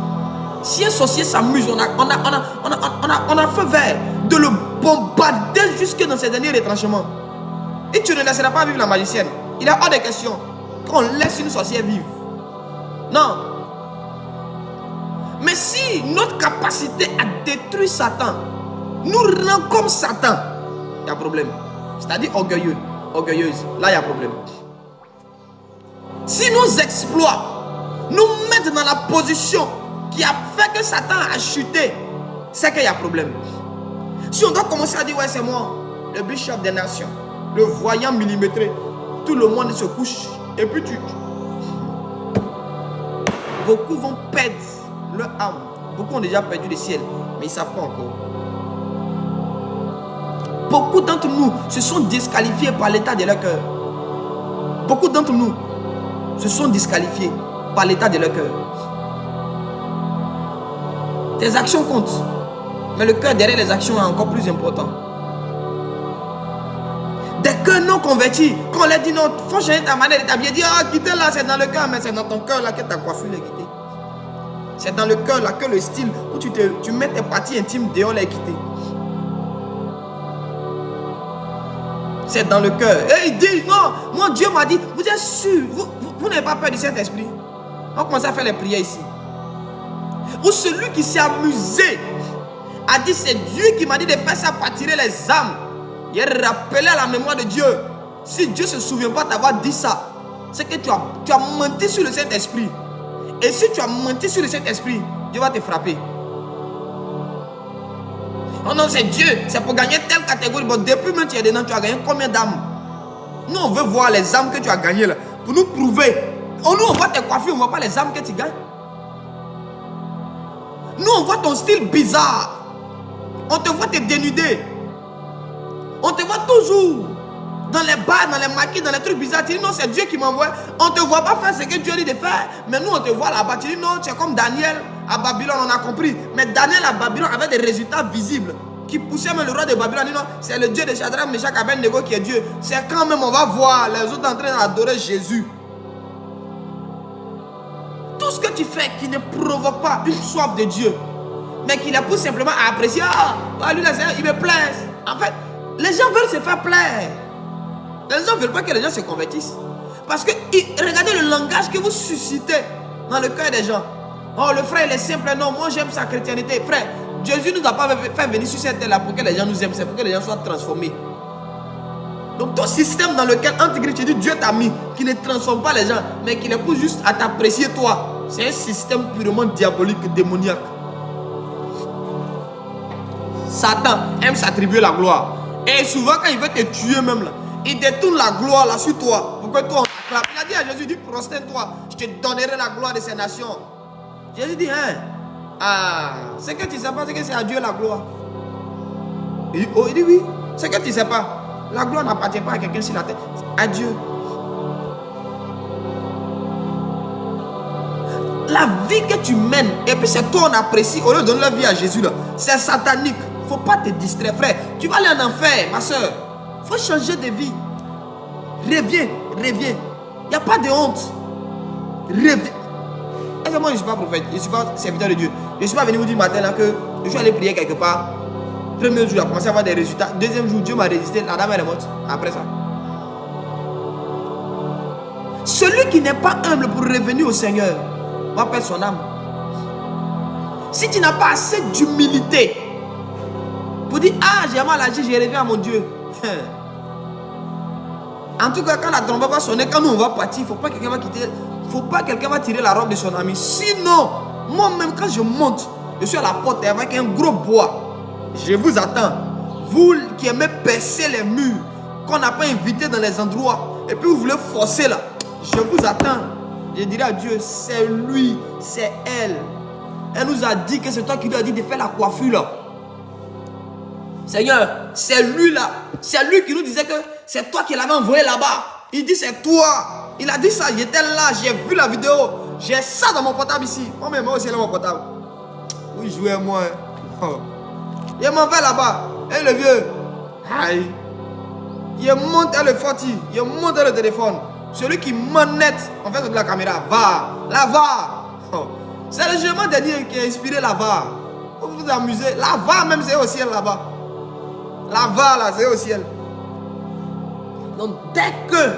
Si un sorcier s'amuse, on a feu vert de le bombarder jusque dans ses derniers retranchements. Et tu ne laisseras pas vivre la magicienne. Il est hors de question qu'on laisse une sorcière vivre. Non. Mais si notre capacité à détruire Satan nous rend comme Satan, il y a problème. C'est-à-dire orgueilleux, orgueilleuse. Là, il y a problème. Si nos exploits nous mettent dans la position qui a fait que Satan a chuté, c'est qu'il y a problème. Si on doit commencer à dire, ouais, c'est moi, le bishop des nations, le voyant millimétré, tout le monde se couche, et puis beaucoup vont perdre leur âme. Beaucoup ont déjà perdu le ciel, mais ils ne savent pas encore. Beaucoup d'entre nous se sont disqualifiés par l'état de leur cœur. Beaucoup d'entre nous se sont disqualifiés par l'état de leur cœur. Tes actions comptent, mais le cœur derrière les actions est encore plus important. Des cœurs non convertis, quand on leur dit non, il faut changer ta manière de t'habiller, dit ah, quitter là, c'est dans le cœur, mais c'est dans ton cœur là que ta coiffure est quittée. C'est dans le cœur là que le style où tu mets tes parties intimes dehors est quitté. C'est dans le cœur. Et il dit non, moi Dieu m'a dit, vous êtes sûr, vous n'avez pas peur du Saint-Esprit. On commence à faire les prières ici. Ou celui qui s'est amusé a dit c'est Dieu qui m'a dit de faire ça pour attirer les âmes. Il est rappelé à la mémoire de Dieu. Si Dieu ne se souvient pas d'avoir dit ça, c'est que tu as menti sur le Saint-Esprit. Et si tu as menti sur le Saint-Esprit, Dieu va te frapper. Oh non, c'est Dieu, c'est pour gagner telle catégorie. Bon, depuis que tu es dedans, tu as gagné combien d'âmes? Nous, on veut voir les âmes que tu as gagnées là. Pour nous prouver. Nous, on voit tes coiffures, on ne voit pas les âmes que tu gagnes. Nous, on voit ton style bizarre. On te voit te dénuder. On te voit toujours dans les bars, dans les maquis, dans les trucs bizarres. Tu dis non, c'est Dieu qui m'envoie. On ne te voit pas faire ce que Dieu dit de faire. Mais nous, on te voit là-bas. Tu dis non, tu es comme Daniel à Babylone, on a compris. Mais Daniel à Babylone avait des résultats visibles qui poussaient même le roi de Babylone. Non, c'est le Dieu de Shadrach, Meshach, Abednego qui est Dieu. C'est quand même, on va voir les autres en train d'adorer Jésus. Tout ce que tu fais qui ne provoque pas une soif de Dieu, mais qui la pousse simplement à apprécier. Ah, lui là, il me plaît. En fait, les gens veulent se faire plaire. Les gens ne veulent pas que les gens se convertissent. Parce que regardez le langage que vous suscitez dans le cœur des gens. Oh, le frère, il est simple. Non, moi, j'aime sa chrétienté. Frère, Jésus ne nous a pas fait venir sur cette terre-là pour que les gens nous aiment. C'est pour que les gens soient transformés. Donc, ton système dans lequel, entre Christ, Dieu t'a mis, qui ne transforme pas les gens, mais qui les pousse juste à t'apprécier toi, c'est un système purement diabolique, démoniaque. Satan aime s'attribuer la gloire. Et souvent, quand il veut te tuer même, là, il détourne la gloire là sur toi. Pour que toi, on t'acclame. Il a dit à Jésus, dis, prosterne-toi, je te donnerai la gloire de ces nations. Jésus dit, hein? Ah, c'est que tu ne sais pas, c'est que c'est à Dieu la gloire. Il dit, oh, il dit oui, c'est que tu ne sais pas. La gloire n'appartient pas à quelqu'un sur la terre, à Dieu. La vie que tu mènes, et puis c'est toi on apprécie, au lieu de donner la vie à Jésus là, c'est satanique. Faut pas te distraire, frère. Tu vas aller en enfer, ma soeur. Faut changer de vie. Reviens, reviens. Il n'y a pas de honte. Reviens. Est-ce que moi je ne suis pas prophète, je ne suis pas serviteur de Dieu. Je ne suis pas venu vous dire matin là que je suis allé prier quelque part. Premier jour, j'ai commencé à avoir des résultats. Deuxième jour, Dieu m'a résisté. La dame elle est morte. Après ça. Celui qui n'est pas humble pour revenir au Seigneur va perdre son âme. Si tu n'as pas assez d'humilité pour dire, ah, j'ai mal agi, je reviens à mon Dieu. En tout cas, quand la trompette va sonner, quand nous on va partir, il ne faut pas que quelqu'un va quitter. Faut pas que quelqu'un va tirer la robe de son ami. Sinon, moi-même, quand je monte, je suis à la porte avec un gros bois. Je vous attends. Vous qui aimez percer les murs, qu'on n'a pas invité dans les endroits, et puis vous voulez forcer là, je vous attends. Je dirai à Dieu, c'est lui, c'est elle. Elle nous a dit que c'est toi qui lui as dit de faire la coiffure là. Seigneur, c'est lui là. C'est lui qui nous disait que c'est toi qui l'avais envoyé là-bas. Il dit c'est toi. Il a dit ça, j'étais là, j'ai vu la vidéo. J'ai ça dans mon portable ici. Moi-même, moi aussi, dans mon portable. Oui, jouez moi. Oh. Il m'en va là-bas. Et le vieux, aïe. Il monte à le forti. Il monte à le téléphone. Celui qui manette en fait de la caméra, va. La va. Oh. C'est le jugement dernier qui a inspiré la va. Vous vous amusez. La va même, c'est au ciel là-bas. La va là, c'est au ciel. Donc dès que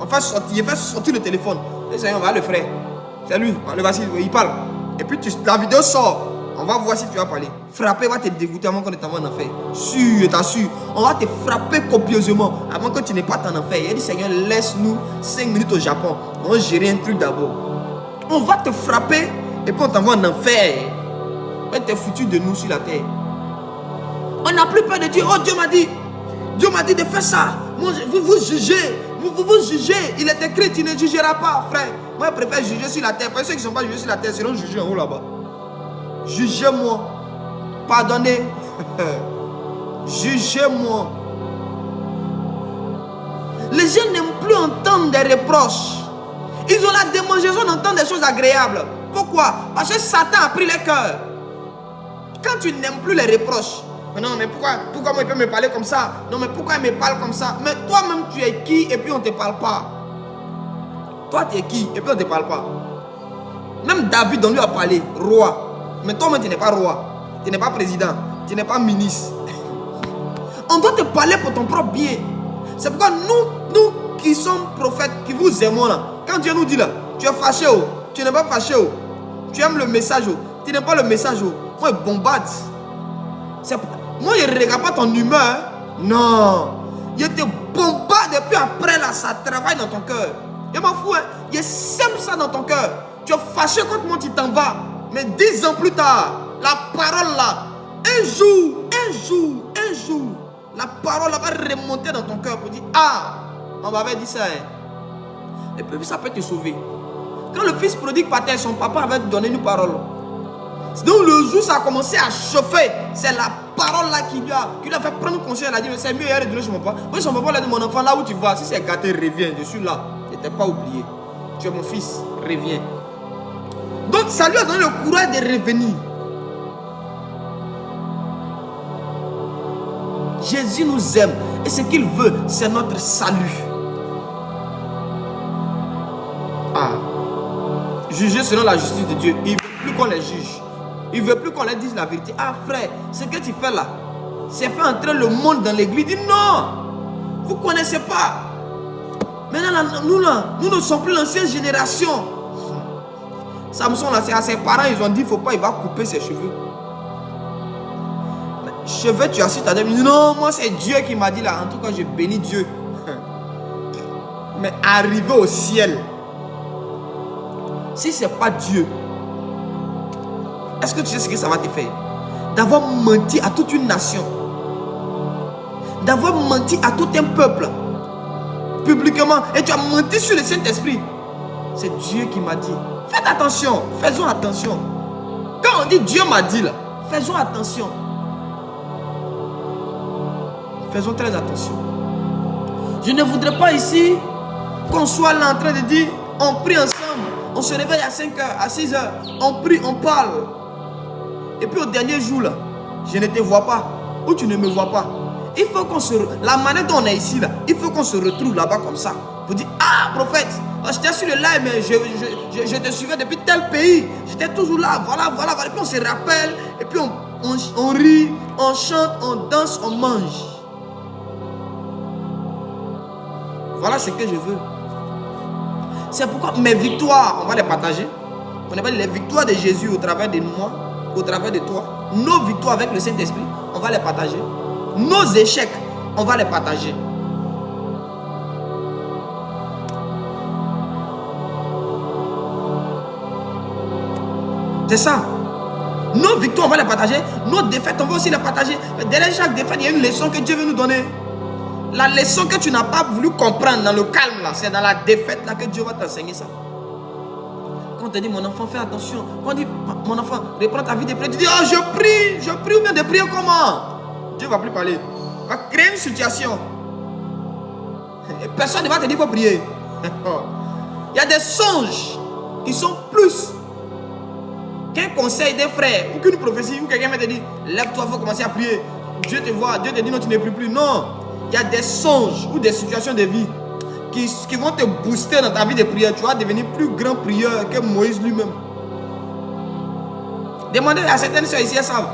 on fait sortir, il fait sortir le téléphone. Le Seigneur va le frère. C'est lui, le voici, il parle. Et puis la vidéo sort. On va voir si tu vas parler. Frapper va te dégoûter avant qu'on ne t'envoie en enfer. Sûr, je t'assure. On va te frapper copieusement avant que tu n'aies pas en enfer. Il a dit Seigneur, laisse-nous 5 minutes au Japon. On va gérer un truc d'abord. On va te frapper et puis on t'envoie en enfer. On t'es foutu de nous sur la terre. On n'a plus peur de Dieu. Oh, Dieu m'a dit. Dieu m'a dit de faire ça. Moi, vous jugez. Vous jugez. Il est écrit, tu ne jugeras pas, frère. Moi, je préfère juger sur la terre. Parce que ceux qui ne sont pas jugés sur la terre seront jugés en haut là-bas. Jugez-moi. Pardonnez. Jugez-moi. Les gens n'aiment plus entendre des reproches. Ils ont la démangeaison d'entendre des choses agréables. Pourquoi? Parce que Satan a pris les cœurs. Quand tu n'aimes plus les reproches, non, mais pourquoi moi il peut me parler comme ça? Non, mais pourquoi il me parle comme ça? Mais toi-même, tu es qui et puis on ne te parle pas? Toi, tu es qui et puis on ne te parle pas? Même David, on lui a parlé, roi. Mais toi-même, tu n'es pas roi. Tu n'es pas président. Tu n'es pas ministre. On doit te parler pour ton propre bien. C'est pourquoi nous qui sommes prophètes, qui vous aimons là, quand Dieu nous dit là, tu es fâché, oh, tu n'es pas fâché, oh, tu aimes le message, oh, tu n'aimes pas le message, oh, moi, je bombarde. Moi, je ne regarde pas ton humeur. Hein. Non. Je te bombarde et puis après là, ça travaille dans ton cœur. Je m'en fous. Hein. Je sème ça dans ton cœur. Tu es fâché contre moi, tu t'en vas. Mais 10 ans plus tard, la parole là, un jour, la parole là va remonter dans ton cœur pour dire, ah, on m'avait dit ça. Hein. Et puis ça peut te sauver. Quand le fils prodigue partait, son papa avait donné une parole. Donc le jour où ça a commencé à chauffer, c'est la parole là qui lui a fait prendre conscience. Elle a dit, mais c'est mieux hier de donner chez mon papa. Moi son papa lui a dit, mon enfant, là où tu vas, si c'est gâté, reviens, je suis là. Je ne t'ai pas oublié. Tu es mon fils, reviens. Donc ça lui a donné le courage de revenir. Jésus nous aime et ce qu'il veut, c'est notre salut. Ah, juger selon la justice de Dieu, il ne veut plus qu'on les juge. Il ne veut plus qu'on leur dise la vérité. Ah frère, ce que tu fais là, c'est faire entrer le monde dans l'église. Il dit non, vous ne connaissez pas. Maintenant, nous ne sommes plus l'ancienne génération. Samson, là, c'est à ses parents, ils ont dit, il ne faut pas, il va couper ses cheveux. Cheveux, tu as su ta dame. Non, moi, c'est Dieu qui m'a dit là. En tout cas, je bénis Dieu. Mais arriver au ciel, si ce n'est pas Dieu, est-ce que tu sais ce que ça va te faire? D'avoir menti à toute une nation, d'avoir menti à tout un peuple, publiquement, et tu as menti sur le Saint-Esprit. C'est Dieu qui m'a dit. Faites attention, faisons attention. Quand on dit Dieu m'a dit là, faisons attention. Faisons très attention. Je ne voudrais pas ici qu'on soit là en train de dire on prie ensemble, on se réveille à 5h, à 6h, on prie, on parle. Et puis au dernier jour là, je ne te vois pas, ou tu ne me vois pas. Il faut qu'on se... La manière dont on est ici là, il faut qu'on se retrouve là-bas comme ça. Vous dites, ah prophète, j'étais sur le live, mais je te suivais depuis tel pays. J'étais toujours là, voilà. Et puis on se rappelle, et puis on rit, on chante, on danse, on mange. Voilà ce que je veux. C'est pourquoi mes victoires, on va les partager. On appelle les victoires de Jésus au travers de moi, au travers de toi. Nos victoires avec le Saint-Esprit, on va les partager. Nos échecs, on va les partager. C'est ça. Nos victoires, on va les partager. Nos défaites, on va aussi les partager. Mais derrière chaque défaite, il y a une leçon que Dieu veut nous donner. La leçon que tu n'as pas voulu comprendre dans le calme, là, c'est dans la défaite là que Dieu va t'enseigner ça. Quand on te dit, mon enfant, fais attention. Quand on dit, mon enfant, reprends ta vie de prière, tu dis, oh, je prie ou bien de prier comment? Dieu ne va plus parler. Il va créer une situation. Et personne ne va te dire qu'il faut prier. Il y a des songes qui sont plus qu'un conseil des frères ou qu'une prophétie où quelqu'un va te dire, lève-toi, il faut commencer à prier. Dieu te voit, Dieu te dit non, tu ne pries plus. Non. Il y a des songes ou des situations de vie qui vont te booster dans ta vie de prière. Tu vas devenir plus grand prieur que Moïse lui-même. Demandez à certaines soeurs ici, elles savent.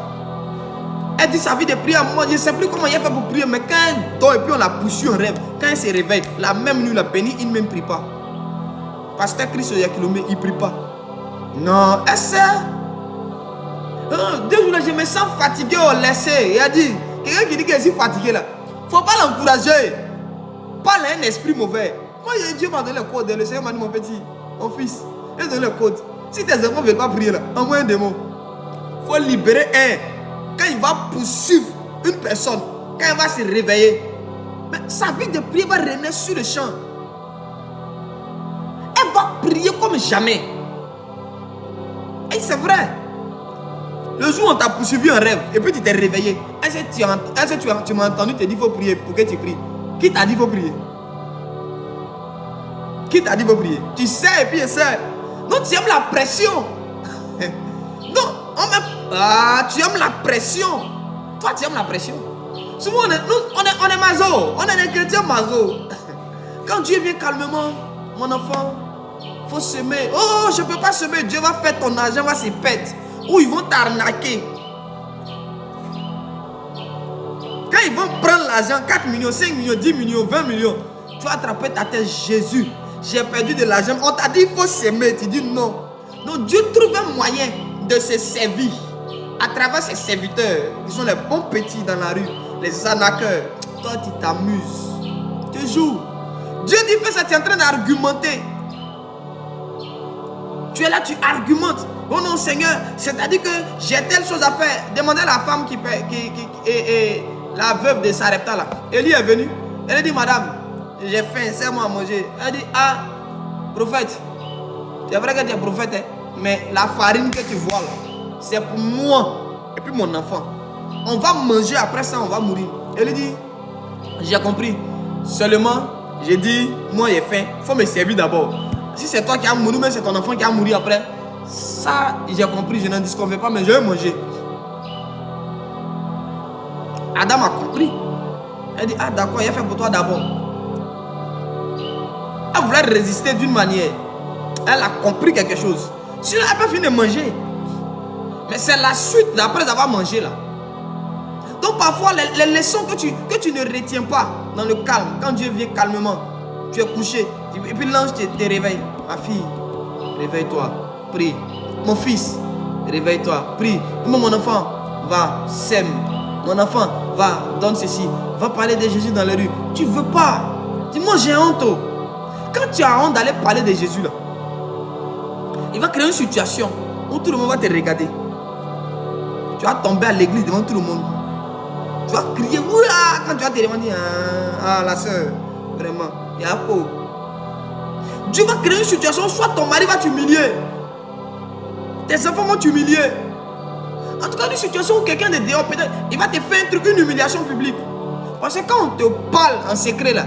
Elle dit sa vie de prière, moi je ne sais plus comment elle fait pour prier, mais quand elle dort et puis on la pousse en rêve, quand elle se réveille, la même nuit, la bénie, il ne même prie pas. Pasteur Christ il y a kilomètres, il ne prie pas. Non, elle sait. 2 jours là, je me sens fatigué au laisser. Il a dit, quelqu'un qui dit que je suis fatigué là, il ne faut pas l'encourager. Parle à un esprit mauvais. Moi, Dieu m'a donné le code, le Seigneur m'a dit, mon petit, mon fils, il m'a donné le code. Si tes enfants ne veulent pas prier là, envoie un démon. Il faut libérer un. Quand il va poursuivre une personne, quand il va se réveiller, mais sa vie de prière va renaître sur le champ. Elle va prier comme jamais. Et c'est vrai. Le jour où on t'a poursuivi en rêve, et puis tu t'es réveillé, est-ce que tu m'as entendu te dire qu'il faut prier pour que tu pries? Qui t'a dit qu'il faut prier? Qui t'a dit qu'il faut prier? Tu sais et puis essaie. Non, tu aimes la pression. Non, tu aimes la pression. Toi, tu aimes la pression. Souvent, on est maso. On est des chrétiens maso. Quand Dieu vient calmement, mon enfant, il faut semer. Oh, je ne peux pas semer. Dieu va faire ton argent, va se perdre. Ou ils vont t'arnaquer. Quand ils vont prendre l'argent, 4 millions, 5 millions, 10 millions, 20 millions, tu vas attraper ta tête, Jésus, j'ai perdu de l'argent. On t'a dit il faut s'aimer. Tu dis non. Donc Dieu trouve un moyen de se servir à travers ses serviteurs, qui sont les bons petits dans la rue, les arnaqueurs. Toi, tu t'amuses. Tu joues. Dieu dit fais ça, tu es en train d'argumenter. Tu es là, tu argumentes. Oh non, Seigneur, c'est-à-dire que j'ai telle chose à faire. Demandez à la femme qui la veuve de Sarepta là. Élie est venue. Elle a dit, madame, j'ai faim, sers-moi à manger. Elle a dit, ah, prophète, c'est vrai que tu es prophète, hein, mais la farine que tu vois là, c'est pour moi et puis mon enfant. On va manger, après ça, on va mourir. Elle dit, j'ai compris. Seulement, j'ai dit, moi j'ai faim, il faut me servir d'abord. Si c'est toi qui as mouru, mais c'est ton enfant qui a mouru après, ça, j'ai compris, je n'en disconviens pas, mais je vais manger. Adam a compris. Elle dit, ah d'accord, il a fait pour toi d'abord. Elle voulait résister d'une manière. Elle a compris quelque chose. Sinon, elle peut finir de manger. Mais c'est la suite d'après avoir mangé là. Donc parfois, les leçons que tu ne retiens pas dans le calme, quand Dieu vient calmement, Tu es couché. Et puis l'ange te réveille. Ma fille, réveille-toi. Prie. Mon fils, réveille-toi. Prie. Mon enfant, va, sème. Mon enfant, va, donne ceci. Va parler de Jésus dans les rues. Tu veux pas. Dis-moi, j'ai honte. Quand tu as honte d'aller parler de Jésus là, il va créer une situation où tout le monde va te regarder. Tu vas tomber à l'église devant tout le monde. Tu vas crier, ouah, quand tu vas te demander, ah la soeur, vraiment, il y a peau. Dieu va créer une situation, soit ton mari va t'humilier, tes enfants vont t'humilier. En tout cas, une situation où quelqu'un de dehors, peut-être, il va te faire un truc, une humiliation publique. Parce que quand on te parle en secret là,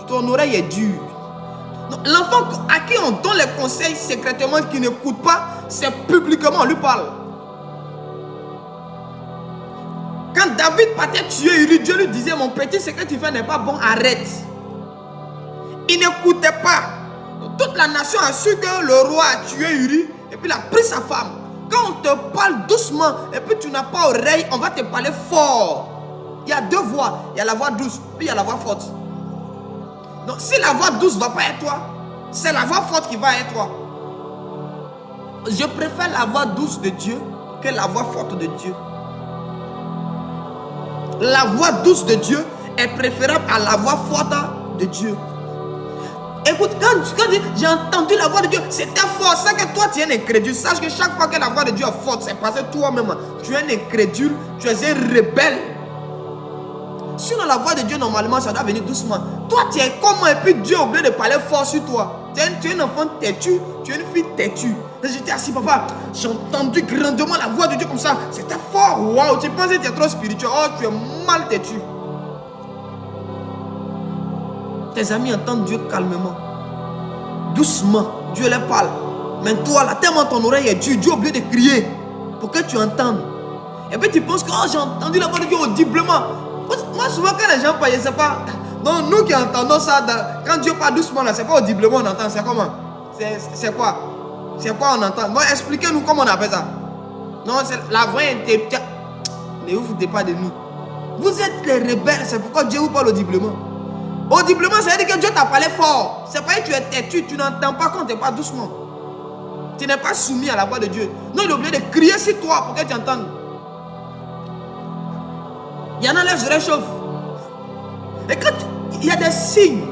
ton oreille est dure. L'enfant à qui on donne les conseils secrètement qui n'écoute pas, c'est publiquement, on lui parle. Quand David partait tuer Uri, Dieu lui disait, mon petit, ce que tu fais n'est pas bon, arrête. Il n'écoutait pas. Toute la nation a su que le roi a tué Uri et puis il a pris sa femme. Quand on te parle doucement et puis tu n'as pas oreille, on va te parler fort. Il y a deux voix. Il y a la voix douce, puis il y a la voix forte. Donc si la voix douce ne va pas être toi, c'est la voix forte qui va être toi. Je préfère la voix douce de Dieu que la voix forte de Dieu. La voix douce de Dieu est préférable à la voix forte de Dieu. Écoute, quand j'ai entendu la voix de Dieu, c'était fort. C'est que toi tu es un incrédule. Sache que chaque fois que la voix de Dieu est forte, c'est parce que toi-même, tu es un incrédule, tu es un rebelle. Sinon la voix de Dieu, normalement, ça doit venir doucement. Toi, tu es comment et puis Dieu oublie de parler fort sur toi. Tu es un enfant têtu, tu es une fille têtue. J'étais assis, papa, j'ai entendu grandement la voix de Dieu comme ça. C'était fort, waouh, tu pensais que tu es trop spirituel. Oh, tu es mal têtu. Tes amis entendent Dieu calmement, doucement. Dieu les parle. Mais toi, là, tellement ton oreille est dure, Dieu oublie de crier pour que tu entendes. Et puis tu penses que oh, j'ai entendu la voix de Dieu audiblement. Moi, souvent, quand les gens parlent, je ne sais pas. Donc, nous qui entendons ça, quand Dieu parle doucement, là, c'est pas audiblement, on entend. C'est comment? C'est quoi? C'est quoi on entend? Bon, expliquez-nous comment on appelle ça. Non, c'est la voix intelligente. Ne vous foutez pas de nous. Vous êtes les rebelles, c'est pourquoi Dieu vous parle audiblement. Audiblement, ça veut dire que Dieu t'a parlé fort. C'est pas que tu es têtu, tu n'entends pas quand tu parles doucement. Tu n'es pas soumis à la voix de Dieu. Non, il est obligé de crier sur toi pour que tu entendes. Il y en a les oreilles chauffent. Et quand il y a des signes,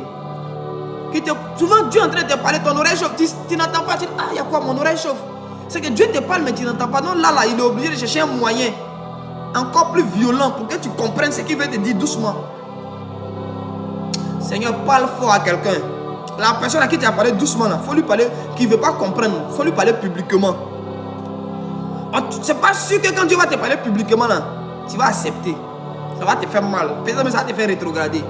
souvent Dieu est en train de te parler, ton oreille chauffe, tu n'entends pas, tu dis, ah, il y a quoi, mon oreille chauffe. C'est que Dieu te parle, mais tu n'entends pas. Non, là, il est obligé de chercher un moyen encore plus violent pour que tu comprennes ce qu'il veut te dire doucement. Seigneur, parle fort à quelqu'un. La personne à qui tu as parlé doucement, il faut lui parler, qui ne veut pas comprendre, il faut lui parler publiquement. C'est pas sûr que quand Dieu va te parler publiquement, là, tu vas accepter. Ça va te faire mal. Peut-être que ça va te faire rétrograder.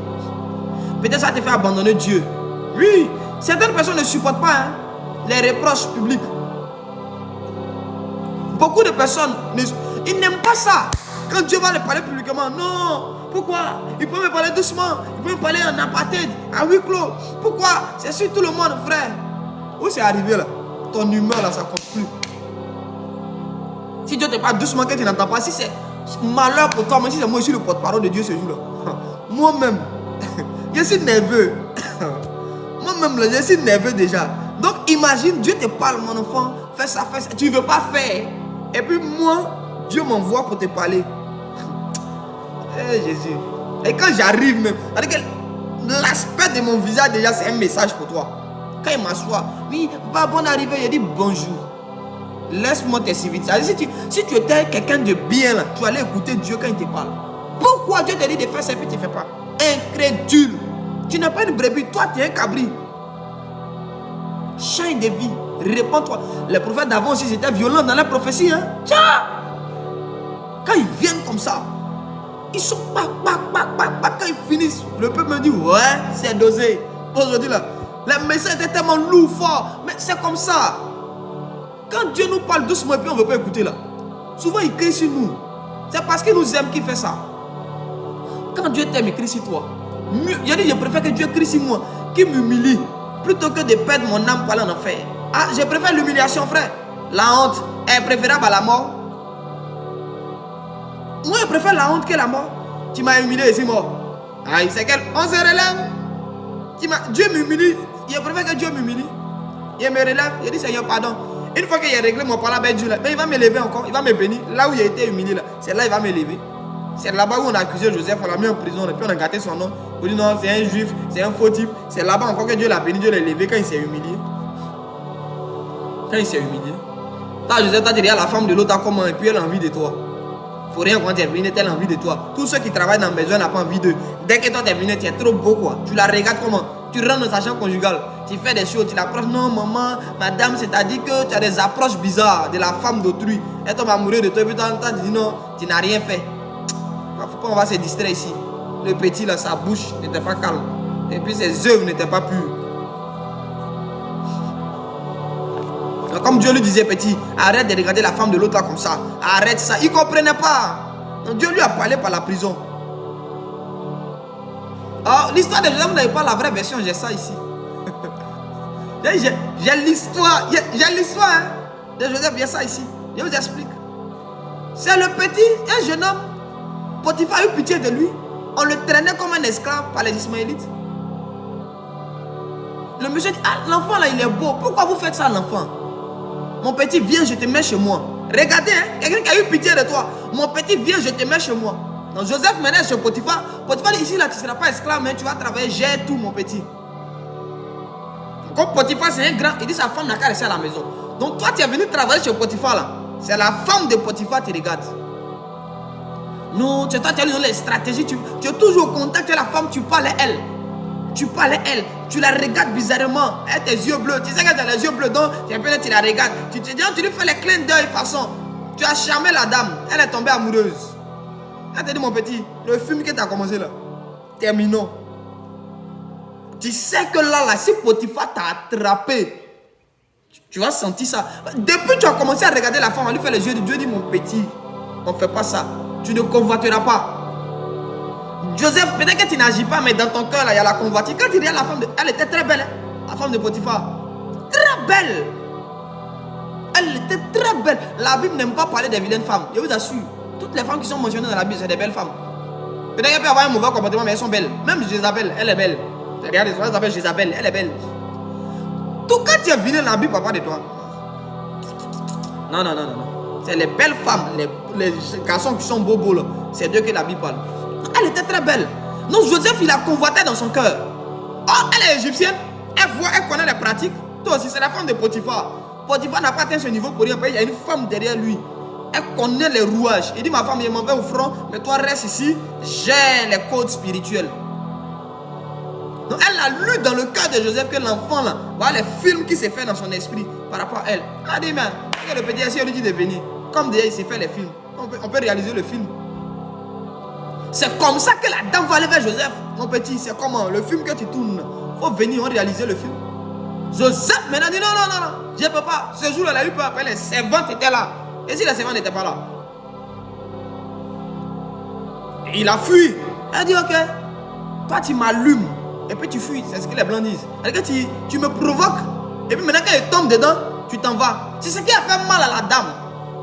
Peut-être que ça va te faire abandonner Dieu. Oui, certaines personnes ne supportent pas les reproches publics. Beaucoup de personnes, ils n'aiment pas ça. Quand Dieu va les parler publiquement, non. Pourquoi? Il peut me parler doucement. Il peut me parler en apartheid, à huis clos. Pourquoi? C'est sur tout le monde, frère. Où c'est arrivé là? Ton humeur là, ça compte plus. Si Dieu te parle doucement, que tu n'entends pas, si c'est malheur pour toi, même si c'est moi, je suis le porte-parole de Dieu ce jour-là. Moi-même, je suis nerveux. Moi-même, je suis nerveux déjà. Donc, imagine, Dieu te parle, mon enfant, fais ça, fais ça. Tu ne veux pas faire. Et puis, moi, Dieu m'envoie pour te parler. Eh Jésus. Et quand j'arrive même, l'aspect de mon visage, déjà, c'est un message pour toi. Quand il m'assoit, oui, pas bonne arrivée, il dit bonjour. Laisse-moi te servir. Si tu étais quelqu'un de bien, là, tu allais écouter Dieu quand il te parle. Pourquoi Dieu te dit de faire ça et puis tu ne fais pas? Incrédule. Tu n'es pas une brebis, toi tu es un cabri. Change de vie, réponds-toi. Les prophètes d'avant aussi étaient violents dans la prophétie. Hein? Tiens! Quand ils viennent comme ça, ils sont quand ils finissent, le peuple me dit ouais, c'est dosé. Aujourd'hui là, les messages étaient tellement lourds, forts, mais c'est comme ça. Quand Dieu nous parle doucement et puis on ne veut pas écouter là, souvent il crie sur nous. C'est parce qu'il nous aime qu'il fait ça. Quand Dieu t'aime, il crie sur toi. Je préfère que Dieu crie sur moi, qu'il m'humilie, plutôt que de perdre mon âme pour aller en enfer. Ah, je préfère l'humiliation, frère. La honte est préférable à la mort. Moi, je préfère la honte que la mort. Tu m'as humilié et c'est mort. Aïe, c'est qu'elle. On se relève. Dieu m'humilie. Il préfère que Dieu m'humilie. Il me relève. Il dit Seigneur, pardon. Une fois qu'il a réglé mon problème avec Dieu, là, mais il va me lever encore. Il va me bénir. Là où il a été humilié, c'est là il va me lever. C'est là-bas où on a accusé Joseph, on l'a mis en prison. Et puis on a gâté son nom. On dit non, c'est un juif, c'est un faux type. C'est là-bas encore que Dieu l'a béni, Dieu l'a levé quand il s'est humilié. Quand il s'est humilié. Quand Joseph t'a dit à la femme de l'autre comment et puis elle a envie de toi. Faut rien quand tu es venu, elle a envie de toi. Tous ceux qui travaillent dans la maison n'ont pas envie d'eux. Dès que toi tu es venu, tu es trop beau quoi. Tu la regardes comment? Tu rentres dans sa chambre conjugale. Tu fais des choses, tu l'approches. Non maman, madame, c'est-à-dire que tu as des approches bizarres de la femme d'autrui. Elle tombe amoureuse de toi et puis toi tu dis non, tu n'as rien fait. Faut pas on va se distraire ici. Le petit là, sa bouche n'était pas calme. Et puis ses œuvres n'étaient pas pures. Comme Dieu lui disait, petit, arrête de regarder la femme de l'autre là comme ça. Arrête ça. Il ne comprenait pas. Donc Dieu lui a parlé par la prison. Alors, l'histoire de Joseph, vous n'avez pas la vraie version, j'ai ça ici. J'ai l'histoire. J'ai l'histoire de Joseph, il y a ça ici. Je vous explique. C'est le petit, un jeune homme. Potiphar a eu pitié de lui. On le traînait comme un esclave par les Ismaélites. Le monsieur dit, ah, l'enfant là, il est beau. Pourquoi vous faites ça à l'enfant? Mon petit, viens, je te mets chez moi. Regardez, hein, quelqu'un qui a eu pitié de toi. Mon petit, viens, je te mets chez moi. Donc Joseph menait chez Potiphar. Potiphar dit, ici là, tu ne seras pas esclave, mais tu vas travailler, gère tout, mon petit. Comme Potiphar, c'est un grand, il dit, sa femme n'a qu'à rester à la maison. Donc toi, tu es venu travailler chez Potiphar là. C'est la femme de Potiphar, tu regardes. Non, tu as les stratégies, tu es toujours au contact de la femme, tu parles à elle. Tu parles à elle, tu la regardes bizarrement. Elle a tes yeux bleus, tu sais qu'elle a les yeux bleus, donc tu la regardes. Tu te dis, tu lui fais les clins d'œil façon. Tu as charmé la dame, elle est tombée amoureuse. Elle te dit, mon petit, le film que tu as commencé là, terminons. Tu sais que là, si Potiphar t'a attrapé, tu vas sentir ça. Depuis que tu as commencé à regarder la femme, elle lui fait les yeux de Dieu, dit, mon petit, on ne fait pas ça. Tu ne convoiteras pas. Joseph, peut-être que tu n'agis pas, mais dans ton cœur, il y a la convoitise. Quand tu regardes la femme, elle était très belle, hein? La femme de Potiphar. Très belle. Elle était très belle. La Bible n'aime pas parler des vilaines femmes. Je vous assure. Toutes les femmes qui sont mentionnées dans la Bible, c'est des belles femmes. Peut-être qu'elle peut avoir un mauvais comportement, mais elles sont belles. Même Jézabel, elle est belle. Regarde, elle s'appelle Jézabel, elle est belle. Tout quand tu es vilain, la Bible ne parle pas de toi. Non, non, non, non, non. C'est les belles femmes, les garçons qui sont beaux là. C'est d'eux que la Bible parle. Elle était très belle. Donc Joseph, il a convoité dans son cœur. Oh, elle est égyptienne. Elle voit, elle connaît les pratiques. Toi aussi, c'est la femme de Potiphar. Potiphar n'a pas atteint ce niveau pour rien. Il y a une femme derrière lui. Elle connaît les rouages. Il dit, ma femme, je m'en vais au front. Mais toi, reste ici. J'ai les codes spirituels. Donc elle a lu dans le cœur de Joseph que l'enfant là, voilà les films qui s'est fait dans son esprit par rapport à elle. Elle a dit, mais le petit ici, on lui dit de venir. Comme déjà, il s'est fait les films. On peut réaliser le film. C'est comme ça que la dame va aller vers Joseph. Mon petit, c'est comment? Le film que tu tournes. Il faut venir, on réaliser le film. Joseph maintenant dit non, non, non, non. Je ne peux pas. Ce jour-là, il a eu peur. Les servantes étaient là. Et si les servantes n'étaient pas là? Et il a fui. Elle a dit ok. Toi, tu m'allumes. Et puis tu fuis. C'est ce que les blancs disent. C'est-à-dire que tu me provoques. Et puis maintenant, quand il tombe dedans, tu t'en vas. C'est ce qui a fait mal à la dame.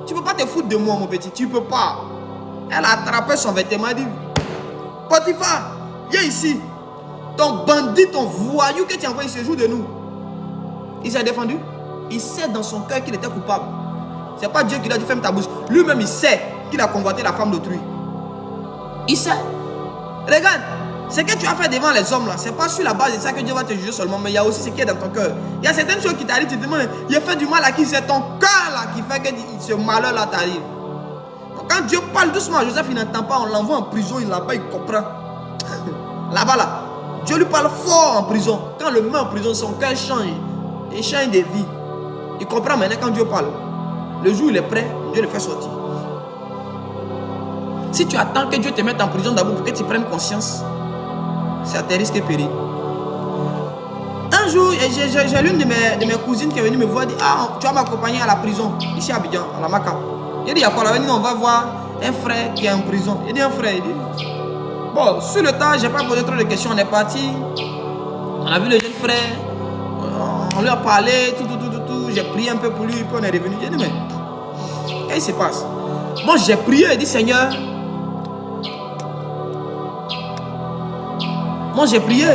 Tu ne peux pas te foutre de moi, mon petit. Tu ne peux pas. Elle a attrapé son vêtement et dit, Potiphar, viens ici. Ton bandit, ton voyou que tu as envoyé ce jour de nous. Il s'est défendu. Il sait dans son cœur qu'il était coupable. Ce n'est pas Dieu qui lui a dit ferme ta bouche. Lui-même, il sait qu'il a convoité la femme d'autrui. Il sait. Regarde, ce que tu as fait devant les hommes là, ce n'est pas sur la base de ça que Dieu va te juger seulement, mais il y a aussi ce qui est dans ton cœur. Il y a certaines choses qui t'arrivent, tu te demandes, il a fait du mal à qui? C'est ton cœur là qui fait que ce malheur là t'arrive. Quand Dieu parle doucement à Joseph, il n'entend pas, on l'envoie en prison, il là-bas, il comprend. Là-bas, là, Dieu lui parle fort en prison. Quand le met en prison, son cœur change. Il change de vie. Il comprend maintenant quand Dieu parle. Le jour où il est prêt, Dieu le fait sortir. Si tu attends que Dieu te mette en prison d'abord pour que tu prennes conscience, c'est à tes risques et périls. Un jour, j'ai l'une de mes cousines qui est venue me voir et dit, ah, tu vas m'accompagner à la prison, ici à Abidjan, à la Maca. Il dit, il y a quoi là? On va voir un frère qui est en prison. Il dit, un frère, il dit, bon, sur le temps, je n'ai pas posé trop de questions. On est parti, on a vu le jeune frère, on lui a parlé, tout. J'ai prié un peu pour lui, puis on est revenu. J'ai dit, mais qu'est-ce qui se passe? Moi, j'ai prié, il dit, Seigneur, moi j'ai prié.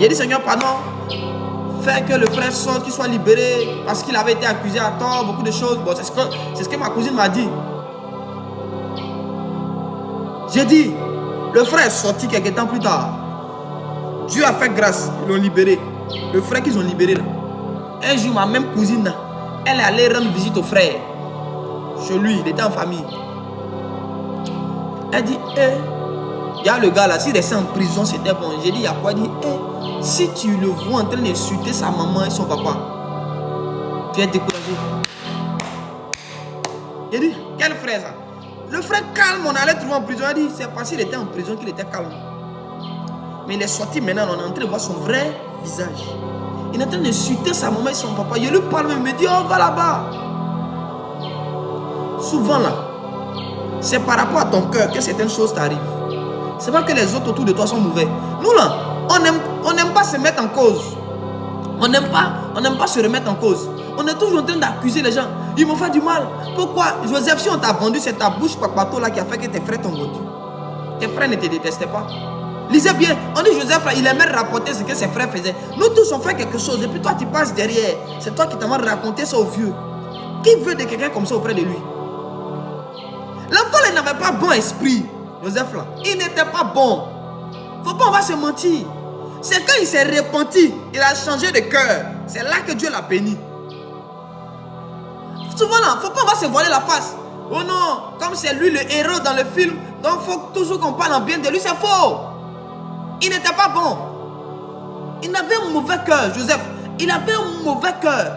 J'ai dit, Seigneur, pardon. Fais que le frère sorte, qu'il soit libéré. Parce qu'il avait été accusé à tort, beaucoup de choses. Bon, c'est ce que ma cousine m'a dit. J'ai dit, le frère est sorti quelques temps plus tard. Dieu a fait grâce, ils l'ont libéré. Le frère qu'ils ont libéré là. Un jour, ma même cousine, elle est allée rendre visite au frère. Chez lui, il était en famille. Elle dit, il y a le gars là, s'il restait en prison, c'était bon. J'ai dit, il y a quoi? Il dit, si tu le vois en train d'insulter sa maman et son papa, tu es découragé. J'ai dit, quel frère ça? Le frère calme, on allait trouver en prison. Elle dit, c'est parce qu'il était en prison qu'il était calme. Mais il est sorti maintenant, on est en train de voir son vrai visage. Il est en train d'insulter sa maman et son papa. Je lui parle, il me dit, oh, va là-bas. Souvent là, c'est par rapport à ton cœur que certaines choses t'arrivent. C'est pas que les autres autour de toi sont mauvais. Nous là, on n'aime pas se mettre en cause. On n'aime pas se remettre en cause. On est toujours en train d'accuser les gens. Ils m'ont fait du mal. Pourquoi? Joseph, si on t'a vendu, c'est ta bouche papato là qui a fait que tes frères t'ont vendu. Tes frères ne te détestaient pas. Lisez bien, on dit Joseph là, il aimait rapporter ce que ses frères faisaient. Nous tous on fait quelque chose et puis toi tu passes derrière. C'est toi qui t'as raconté ça aux vieux. Qui veut de quelqu'un comme ça auprès de lui? L'enfant il n'avait pas bon esprit. Joseph là, il n'était pas bon. Faut pas on va se mentir. C'est quand il s'est repenti, il a changé de cœur. C'est là que Dieu l'a béni. Souvent là, faut pas on va se voiler la face. Oh non, comme c'est lui le héros dans le film, donc il faut toujours qu'on parle en bien de lui, c'est faux. Il n'était pas bon. Il avait un mauvais cœur, Joseph. Il avait un mauvais cœur.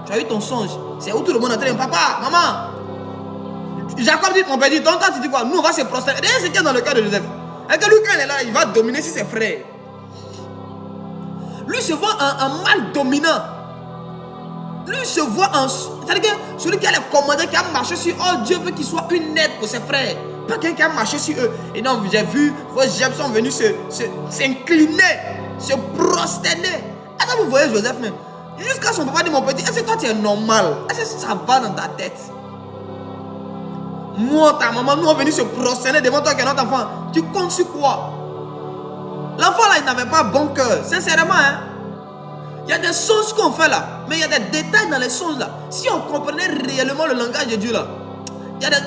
Tu as eu ton songe. C'est où tout le monde est en train de dire, papa, maman. Jacob dit, mon père dit, donc toi tu dis quoi? Nous on va se prosterner. D'ailleurs, c'est qu'il y a dans le cœur de Joseph. Et que lui, quand il est là, il va dominer sur ses frères. Lui se voit un mal dominant. Lui se voit un... C'est-à-dire que celui qui a les commandants, qui a marché sur... Oh, Dieu veut qu'il soit une aide pour ses frères. Pas quelqu'un qui a marché sur eux. Et non, j'ai vu vos jeunes sont venus s'incliner, se prosterner. Attends, vous voyez Joseph même. Jusqu'à son papa dit, mon petit, est-ce que toi tu es normal? Est-ce que ça va dans ta tête? Moi, ta maman, nous on venus se prosterner devant toi qui est notre enfant. Tu comptes sur quoi? L'enfant là, il n'avait pas bon cœur. Sincèrement, hein. Il y a des songes qu'on fait là. Mais il y a des détails dans les songes là. Si on comprenait réellement le langage de Dieu là,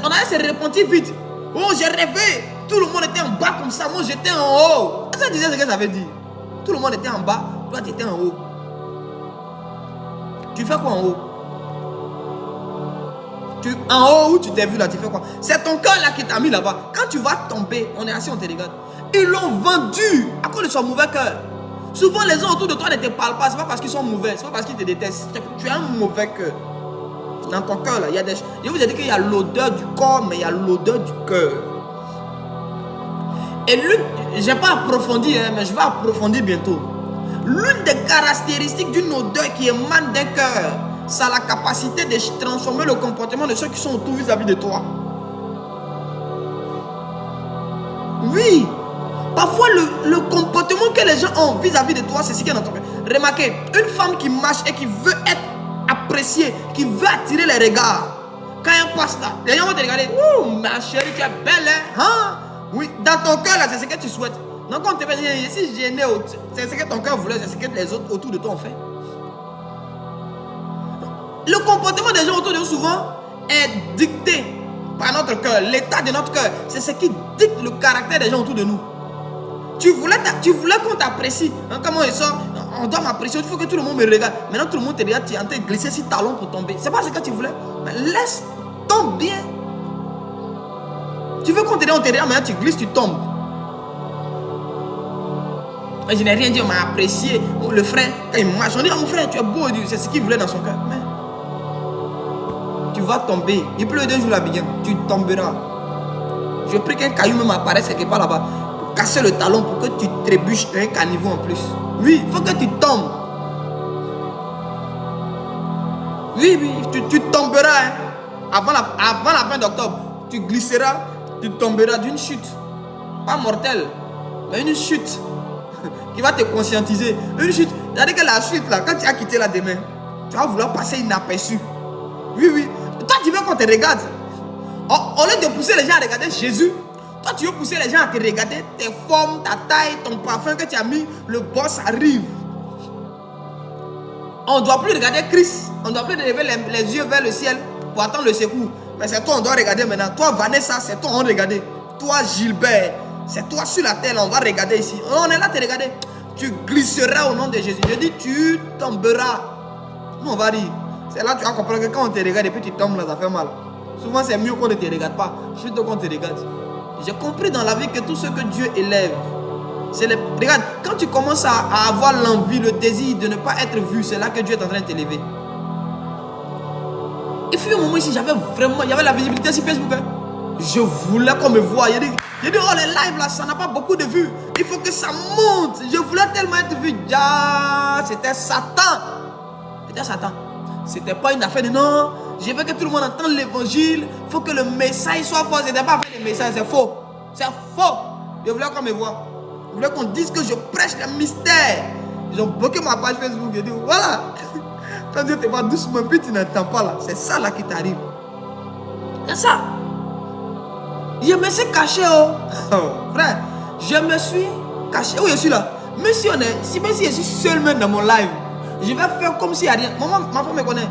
on allait se repentir vite. Oh, j'ai rêvé. Tout le monde était en bas comme ça. Moi, j'étais en haut. Ça disait ce que ça veut dire. Tout le monde était en bas. Toi, tu étais en haut. Tu fais quoi en haut? En haut où tu t'es vu là, tu fais quoi? C'est ton cœur là qui t'a mis là-bas. Quand tu vas tomber, on est assis, on te regarde. Ils l'ont vendu à cause de son mauvais cœur. Souvent les gens autour de toi ne te parlent pas. C'est pas parce qu'ils sont mauvais, c'est pas parce qu'ils te détestent. Tu as un mauvais cœur. Dans ton cœur là, il y a des choses. Je vous ai dit qu'il y a l'odeur du corps, mais il y a l'odeur du cœur. Et l'une, je n'ai pas approfondi, hein, mais je vais approfondir bientôt. L'une des caractéristiques d'une odeur qui émane d'un cœur, ça a la capacité de transformer le comportement de ceux qui sont autour vis-à-vis de toi. Oui. Parfois, le comportement que les gens ont vis-à-vis de toi, c'est ce qui est dans ton cœur. Remarquez, une femme qui marche et qui veut être appréciée, qui veut attirer les regards. Quand elle passe là, les gens vont te regarder. Ouh, ma chérie, tu es belle, hein? Oui, dans ton cœur là, c'est ce que tu souhaites. Donc, quand on te fait dire, si gêné, c'est ce que ton cœur voulait, c'est ce que les autres autour de toi ont fait. Le comportement des gens autour de nous souvent est dicté par notre cœur, l'état de notre cœur. C'est ce qui dicte le caractère des gens autour de nous. Tu voulais qu'on t'apprécie. Hein, comment ils sont? On doit m'apprécier, il faut que tout le monde me regarde. Maintenant tout le monde te regarde, tu es en train de glisser sur talon pour tomber. C'est pas ce que tu voulais. Mais laisse, tombe bien. Tu veux qu'on te regarde, on te regarde, maintenant tu glisses, tu tombes. Et je n'ai rien dit, on m'a apprécié. Le frère, quand il marche, on dit, oh, mon frère, tu es beau. C'est ce qu'il voulait dans son cœur. Mais tu vas tomber. Il pleut 2 jours là, bien. Tu tomberas. Je prie qu'un caillou même apparaisse quelque part là-bas. Casser le talon pour que tu trébuches un caniveau en plus. Oui, il faut que tu tombes. Oui, tu tomberas. Hein. Avant la fin d'octobre, tu glisseras, tu tomberas d'une chute. Pas mortelle, mais une chute qui va te conscientiser. Une chute, c'est-à-dire que la chute là, quand tu as quitté la demain, tu vas vouloir passer inaperçu. Oui. Toi, tu veux qu'on te regarde. Au lieu de pousser les gens à regarder Jésus, Toi, tu veux pousser les gens à te regarder, tes formes, ta taille, ton parfum que tu as mis, le boss arrive. On ne doit plus regarder Christ. On ne doit plus lever les yeux vers le ciel pour attendre le secours. Mais c'est toi, on doit regarder maintenant. Toi, Vanessa, c'est toi, on doit regarder. Toi, Gilbert, c'est toi sur la terre, on va regarder ici. On est là, te regarder. Tu glisseras au nom de Jésus. Je dis, tu tomberas. Nous, on va dire. C'est là que tu vas comprendre que quand on te regarde et puis tu tombes là, ça fait mal. Souvent, c'est mieux qu'on ne te regarde pas, plutôt qu'on te regarde. J'ai compris dans la vie que tout ce que Dieu élève, c'est les... Regarde, quand tu commences à avoir l'envie, le désir de ne pas être vu, c'est là que Dieu est en train de t'élever. Il fut un moment ici, j'avais la visibilité sur Facebook. Hein. Je voulais qu'on me voie. J'ai dit, oh les lives là, ça n'a pas beaucoup de vues. Il faut que ça monte. Je voulais tellement être vu. C'était Satan. C'était Satan. C'était pas une affaire de non. Je veux que tout le monde entende l'évangile. Il faut que le message soit fort. C'était pas fait de message, c'est faux. C'est faux. Je voulais qu'on me voie. Je voulais qu'on dise que je prêche le mystère. Ils ont bloqué ma page Facebook. J'ai dit, voilà. Quand Dieu te voit doucement, puis tu n'entends pas là. C'est ça là qui t'arrive. C'est ça. Je me suis caché, oh. Frère, je me suis caché. Où je suis là? Même si je suis seul même dans mon live, je vais faire comme s'il n'y a rien. Ma femme me connaît.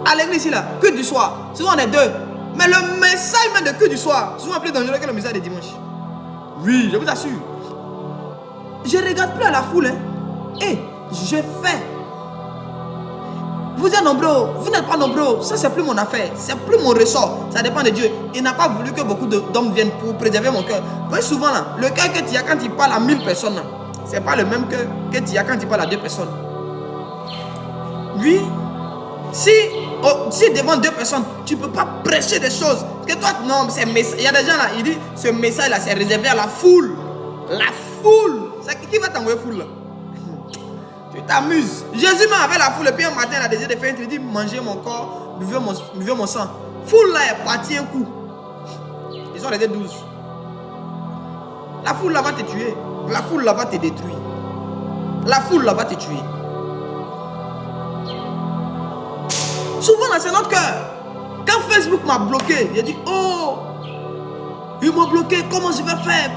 À l'église ici là, que du soir. Souvent on est deux. Mais le message même de que du soir, souvent plus dangereux que le message de dimanche. Oui, je vous assure. Je ne regarde plus à la foule. Hein. Et je fais. Vous êtes nombreux, vous n'êtes pas nombreux. Ça, c'est plus mon affaire. C'est plus mon ressort. Ça dépend de Dieu. Il n'a pas voulu que beaucoup d'hommes viennent pour préserver mon cœur. Parce que souvent, là, le cœur que tu as quand tu parles à 1000 personnes, ce n'est pas le même cœur que tu as quand tu parles à 2 personnes. Oui. Si devant 2 personnes, tu ne peux pas prêcher des choses. Parce que toi, non, c'est message. Il y a des gens là, ils disent, ce message-là, c'est réservé à la foule. La foule. C'est qui va t'envoyer foule là? Tu t'amuses. Jésus m'a avec la foule et puis un matin, il a désiré de faire un truc, il dit, mangez mon corps, buvez mon sang. Foule là est partie un coup. Ils sont restés 12. La foule là va te tuer. La foule là va te détruire. La foule là va te tuer. Souvent là, c'est notre cœur. Quand Facebook m'a bloqué, j'ai dit, oh, ils m'ont bloqué, comment je vais faire?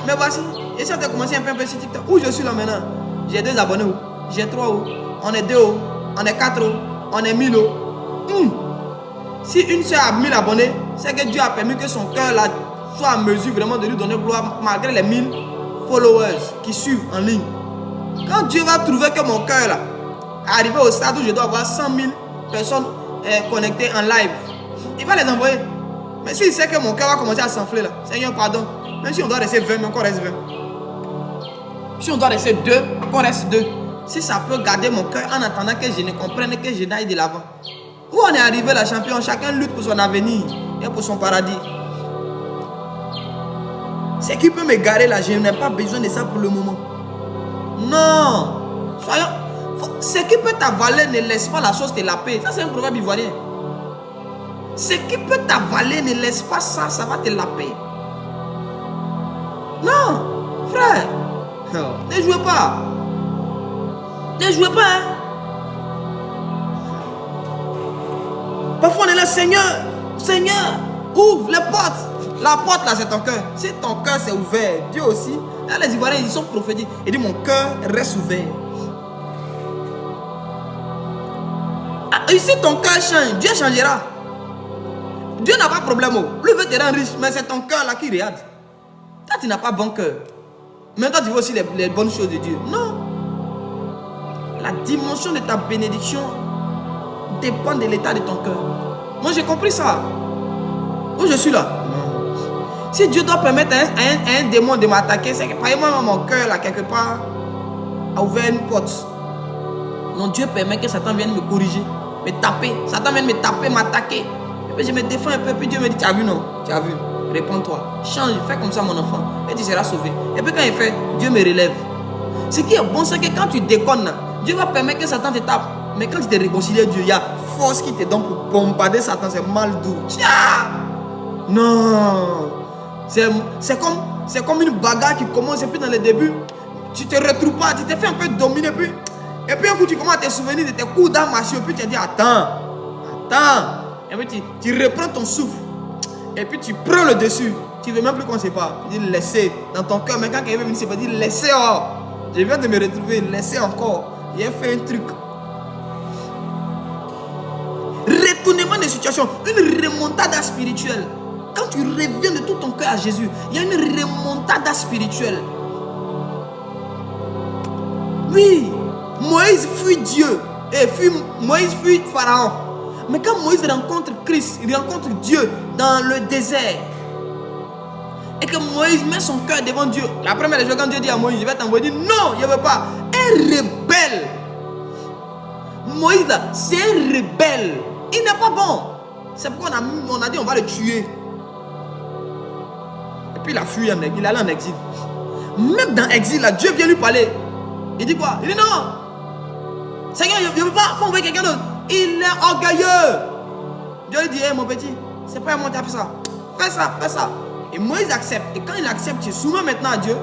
Mais voici, et ça a commencé un peu sur TikTok. Où je suis là maintenant? J'ai 2 abonnés. J'ai 3 ou. On est 2 ou. On est 4 ou. On est 1000 ou. Si une soeur a 1000 abonnés, c'est que Dieu a permis que son cœur là soit à mesure vraiment de lui donner gloire malgré les 1000 followers qui suivent en ligne. Quand Dieu va trouver que mon cœur là arrivé au stade où je dois avoir 100 000 personnes connectées en live, il va les envoyer. Mais s'il sait que mon cœur va commencer à s'enfler là, Seigneur pardon, même si on doit rester 20, mais encore reste 20. Si on doit rester 2, encore reste 2. Si ça peut garder mon cœur en attendant que je ne comprenne que je n'aille de l'avant. Où on est arrivé la champion, chacun lutte pour son avenir et pour son paradis. Ce qui peut me garer là, je n'ai pas besoin de ça pour le moment. Non. Soyons. Ce qui peut t'avaler ne laisse pas la chose te laper. Ça c'est un proverbe ivoirien. Ce qui peut t'avaler ne laisse pas ça, ça va te laper. Non, frère. Ne jouez pas. Ne jouez pas. Hein? Parfois on est là, Seigneur, ouvre les portes. La porte là c'est ton cœur. Si ton cœur c'est ouvert, Dieu aussi. Là les Ivoiriens ils sont prophétiques. Il dit mon cœur reste ouvert. Et si ton cœur change, Dieu changera. Dieu n'a pas de problème. Lui veut te rendre riche, mais c'est ton cœur là qui regarde. Toi tu n'as pas bon cœur. Mais toi tu veux aussi les bonnes choses de Dieu. Non. La dimension de ta bénédiction dépend de l'état de ton cœur. Moi j'ai compris ça. Où je suis là. Si Dieu doit permettre à un démon de m'attaquer, c'est que par exemple mon cœur là quelque part a ouvert une porte. Donc Dieu permet que Satan vienne me corriger, me taper. Satan vienne me taper, m'attaquer. Et puis je me défends un peu, puis Dieu me dit, tu as vu non? Tu as vu? Réponds-toi. Change, fais comme ça mon enfant. Et tu seras sauvé. Et puis quand il fait, Dieu me relève. Ce qui est bon, c'est que quand tu déconnes, Dieu va permettre que Satan te tape. Mais quand tu te réconcilies à Dieu, il y a force qui te donne pour bombarder Satan. C'est mal doux. Tiens! Non! C'est comme une bagarre qui commence et puis dans le début, tu te retrouves pas, tu te fais un peu dominer. Et puis un coup, tu commences à te souvenir de tes coups d'armes martiaux. Et puis tu te dis, attends. Et puis tu reprends ton souffle. Et puis tu prends le dessus. Tu ne veux même plus qu'on ne sépare. Il dit laissez dans ton cœur. Mais quand quelqu'un veut venir séparer, il dit laissez. Oh. Je viens de me retrouver. Laissez encore. Il a fait un truc. Retournement de situation. Une remontada spirituelle. Quand tu reviens de tout ton cœur à Jésus, il y a une remontada spirituelle. Oui, Moïse fuit Dieu. Et Moïse fuit Pharaon. Mais quand Moïse rencontre Christ, il rencontre Dieu dans le désert. Et que Moïse met son cœur devant Dieu. La première chose, quand Dieu dit à Moïse, je vais t'envoyer, il dit non, je ne veux pas. Un rebelle. Moïse là, c'est un rebelle. Il n'est pas bon. C'est pourquoi on a dit on va le tuer. Et puis il a fui, il est allé en exil. Même dans l'exil, là, Dieu vient lui parler. Il dit quoi? Il dit non. Seigneur, je ne veux pas envoyer quelqu'un d'autre. Il est orgueilleux. Dieu lui dit, hey, mon petit, c'est pas moi qui a fait ça. Fais ça, fais ça. Et Moïse accepte. Et quand il accepte, il se soumet maintenant à Dieu.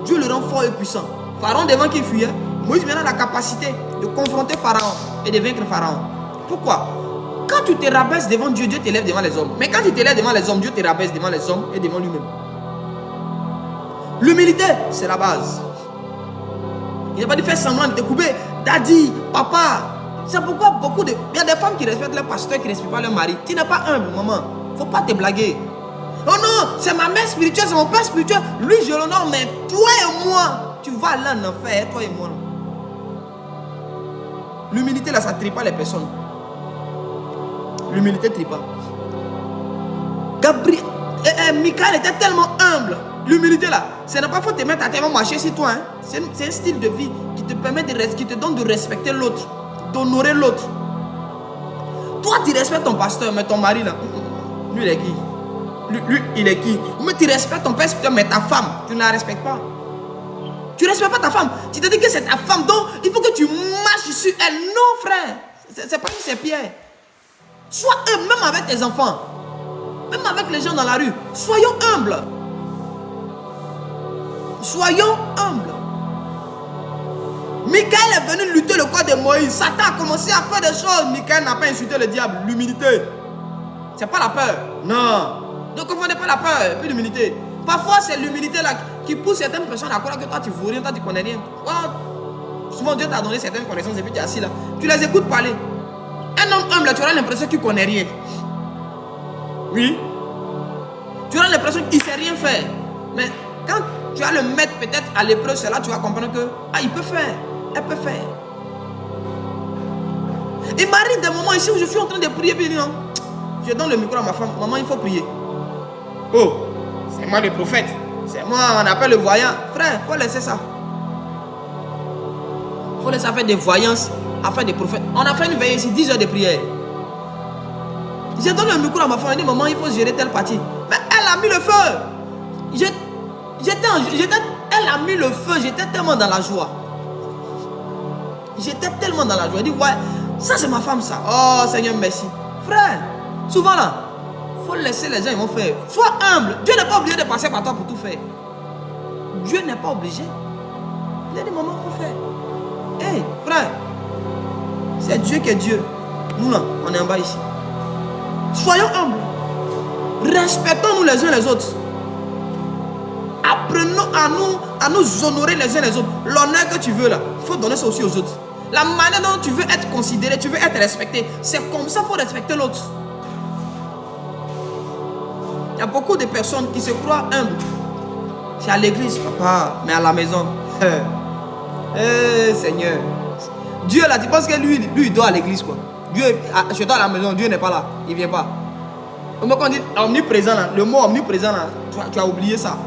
Dieu le rend fort et puissant. Pharaon devant qui fuyait, Moïse maintenant a la capacité de confronter Pharaon et de vaincre Pharaon. Pourquoi? Quand tu te rabaisses devant Dieu, Dieu t'élève devant les hommes. Mais quand tu t'élèves devant les hommes, Dieu te rabaisse devant les hommes et devant lui-même. L'humilité, c'est la base. Il n'a pas dit faire semblant de te couper. Daddy, papa. C'est pourquoi beaucoup de... Il y a des femmes qui respectent leur pasteur, qui ne respectent pas leur mari. Tu n'es pas humble, maman. Il ne faut pas te blaguer. Oh non, c'est ma mère spirituelle, c'est mon père spirituel. Lui, je l'honore, mais toi et moi, tu vas là en enfer, toi et moi. L'humilité, là, ça ne trie pas les personnes. L'humilité ne trie pas. Michael était tellement humble. L'humilité, là, ce n'est pas faut te mettre à terre, marcher sur toi. Hein. C'est un style de vie qui te permet qui te donne de respecter l'autre, d'honorer l'autre. Toi, tu respectes ton pasteur, mais ton mari, là, lui, il est qui? Lui, il est qui? Mais tu respectes ton père, mais ta femme, tu ne la respectes pas. Tu ne respectes pas ta femme. Tu te dis que c'est ta femme, donc il faut que tu marches sur elle. Non, frère. C'est pas que c'est Pierre. Sois humble, même avec tes enfants. Même avec les gens dans la rue. Soyons humbles. Soyons humbles. Michael est venu lutter le corps de Moïse. Satan a commencé à faire des choses. Michael n'a pas insulté le diable. L'humilité. C'est pas la peur. Non. Ne confondez pas la peur et l'humilité. Parfois, c'est l'humilité là qui pousse certaines personnes à croire que toi tu ne vaux rien, toi tu ne connais rien. Souvent, Dieu t'a donné certaines connaissances et puis tu es assis là. Tu les écoutes parler. Un homme humble, tu auras l'impression qu'il ne connaît rien. Oui. Tu auras l'impression qu'il ne sait rien faire. Mais quand tu vas le mettre peut-être à l'épreuve, c'est là que tu vas comprendre que il peut faire. Elle peut faire. Il m'arrive des moments ici où je suis en train de prier, puis non. Je donne le micro à ma femme. Maman, il faut prier. Oh, c'est moi le prophète. C'est moi, on appelle le voyant. Frère, il faut laisser ça. Il faut laisser faire des voyances, à faire des prophètes. On a fait une veillée ici, 10 heures de prière. Je donne le micro à ma femme. Elle dit, maman, il faut gérer telle partie. Mais elle a mis le feu. Elle a mis le feu. J'étais tellement dans la joie. J'étais tellement dans la joie. Elle dit, ouais, ça c'est ma femme, ça. Oh, Seigneur, merci. Frère, souvent là, il faut laisser les gens, ils vont faire. Sois humble. Dieu n'est pas obligé de passer par toi pour tout faire. Dieu n'est pas obligé. Il y a des moments qu'il faut faire. Hé, frère, c'est Dieu qui est Dieu. Nous là, on est en bas ici. Soyons humbles. Respectons-nous les uns les autres. Apprenons à nous honorer les uns les autres. L'honneur que tu veux là, il faut donner ça aussi aux autres. La manière dont tu veux être considéré, tu veux être respecté, c'est comme ça qu'il faut respecter l'autre. Il y a beaucoup de personnes qui se croient humbles. C'est à l'église, papa, mais à la maison. Seigneur. Dieu là, tu penses que lui il doit à l'église quoi. Dieu, chez toi à la maison, Dieu n'est pas là, il ne vient pas. Donc quand on dit omniprésent là, le mot omniprésent là, tu as oublié ça.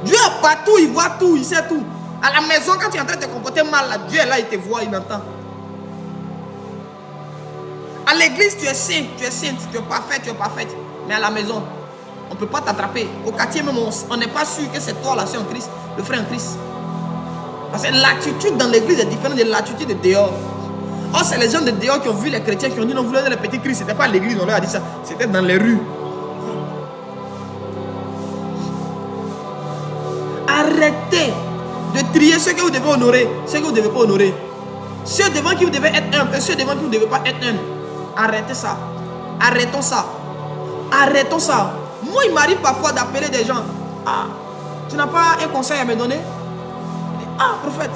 Dieu est partout, il voit tout, il sait tout. À la maison, quand tu es en train de te comporter mal, là, Dieu est là, il te voit, il entend. À l'église, tu es saint, tu es sainte, tu es parfaite. Mais à la maison, on ne peut pas t'attraper. Au quartier même, on n'est pas sûr que c'est toi là, c'est en Christ, le frère en Christ. Parce que l'attitude dans l'église est différente de l'attitude de dehors. Oh, c'est les gens de dehors qui ont vu les chrétiens qui ont dit non, vous voulez le petit Christ. Ce n'était pas à l'église, on leur a dit ça. C'était dans les rues. Arrêtez de trier ceux que vous devez honorer, ceux que vous ne devez pas honorer. Ceux devant qui vous devez être humble et ceux devant qui vous ne devez pas être humble. Arrêtez ça. Arrêtons ça. Arrêtons ça. Moi, il m'arrive parfois d'appeler des gens. Ah, tu n'as pas un conseil à me donner? Il dit, ah, prophète,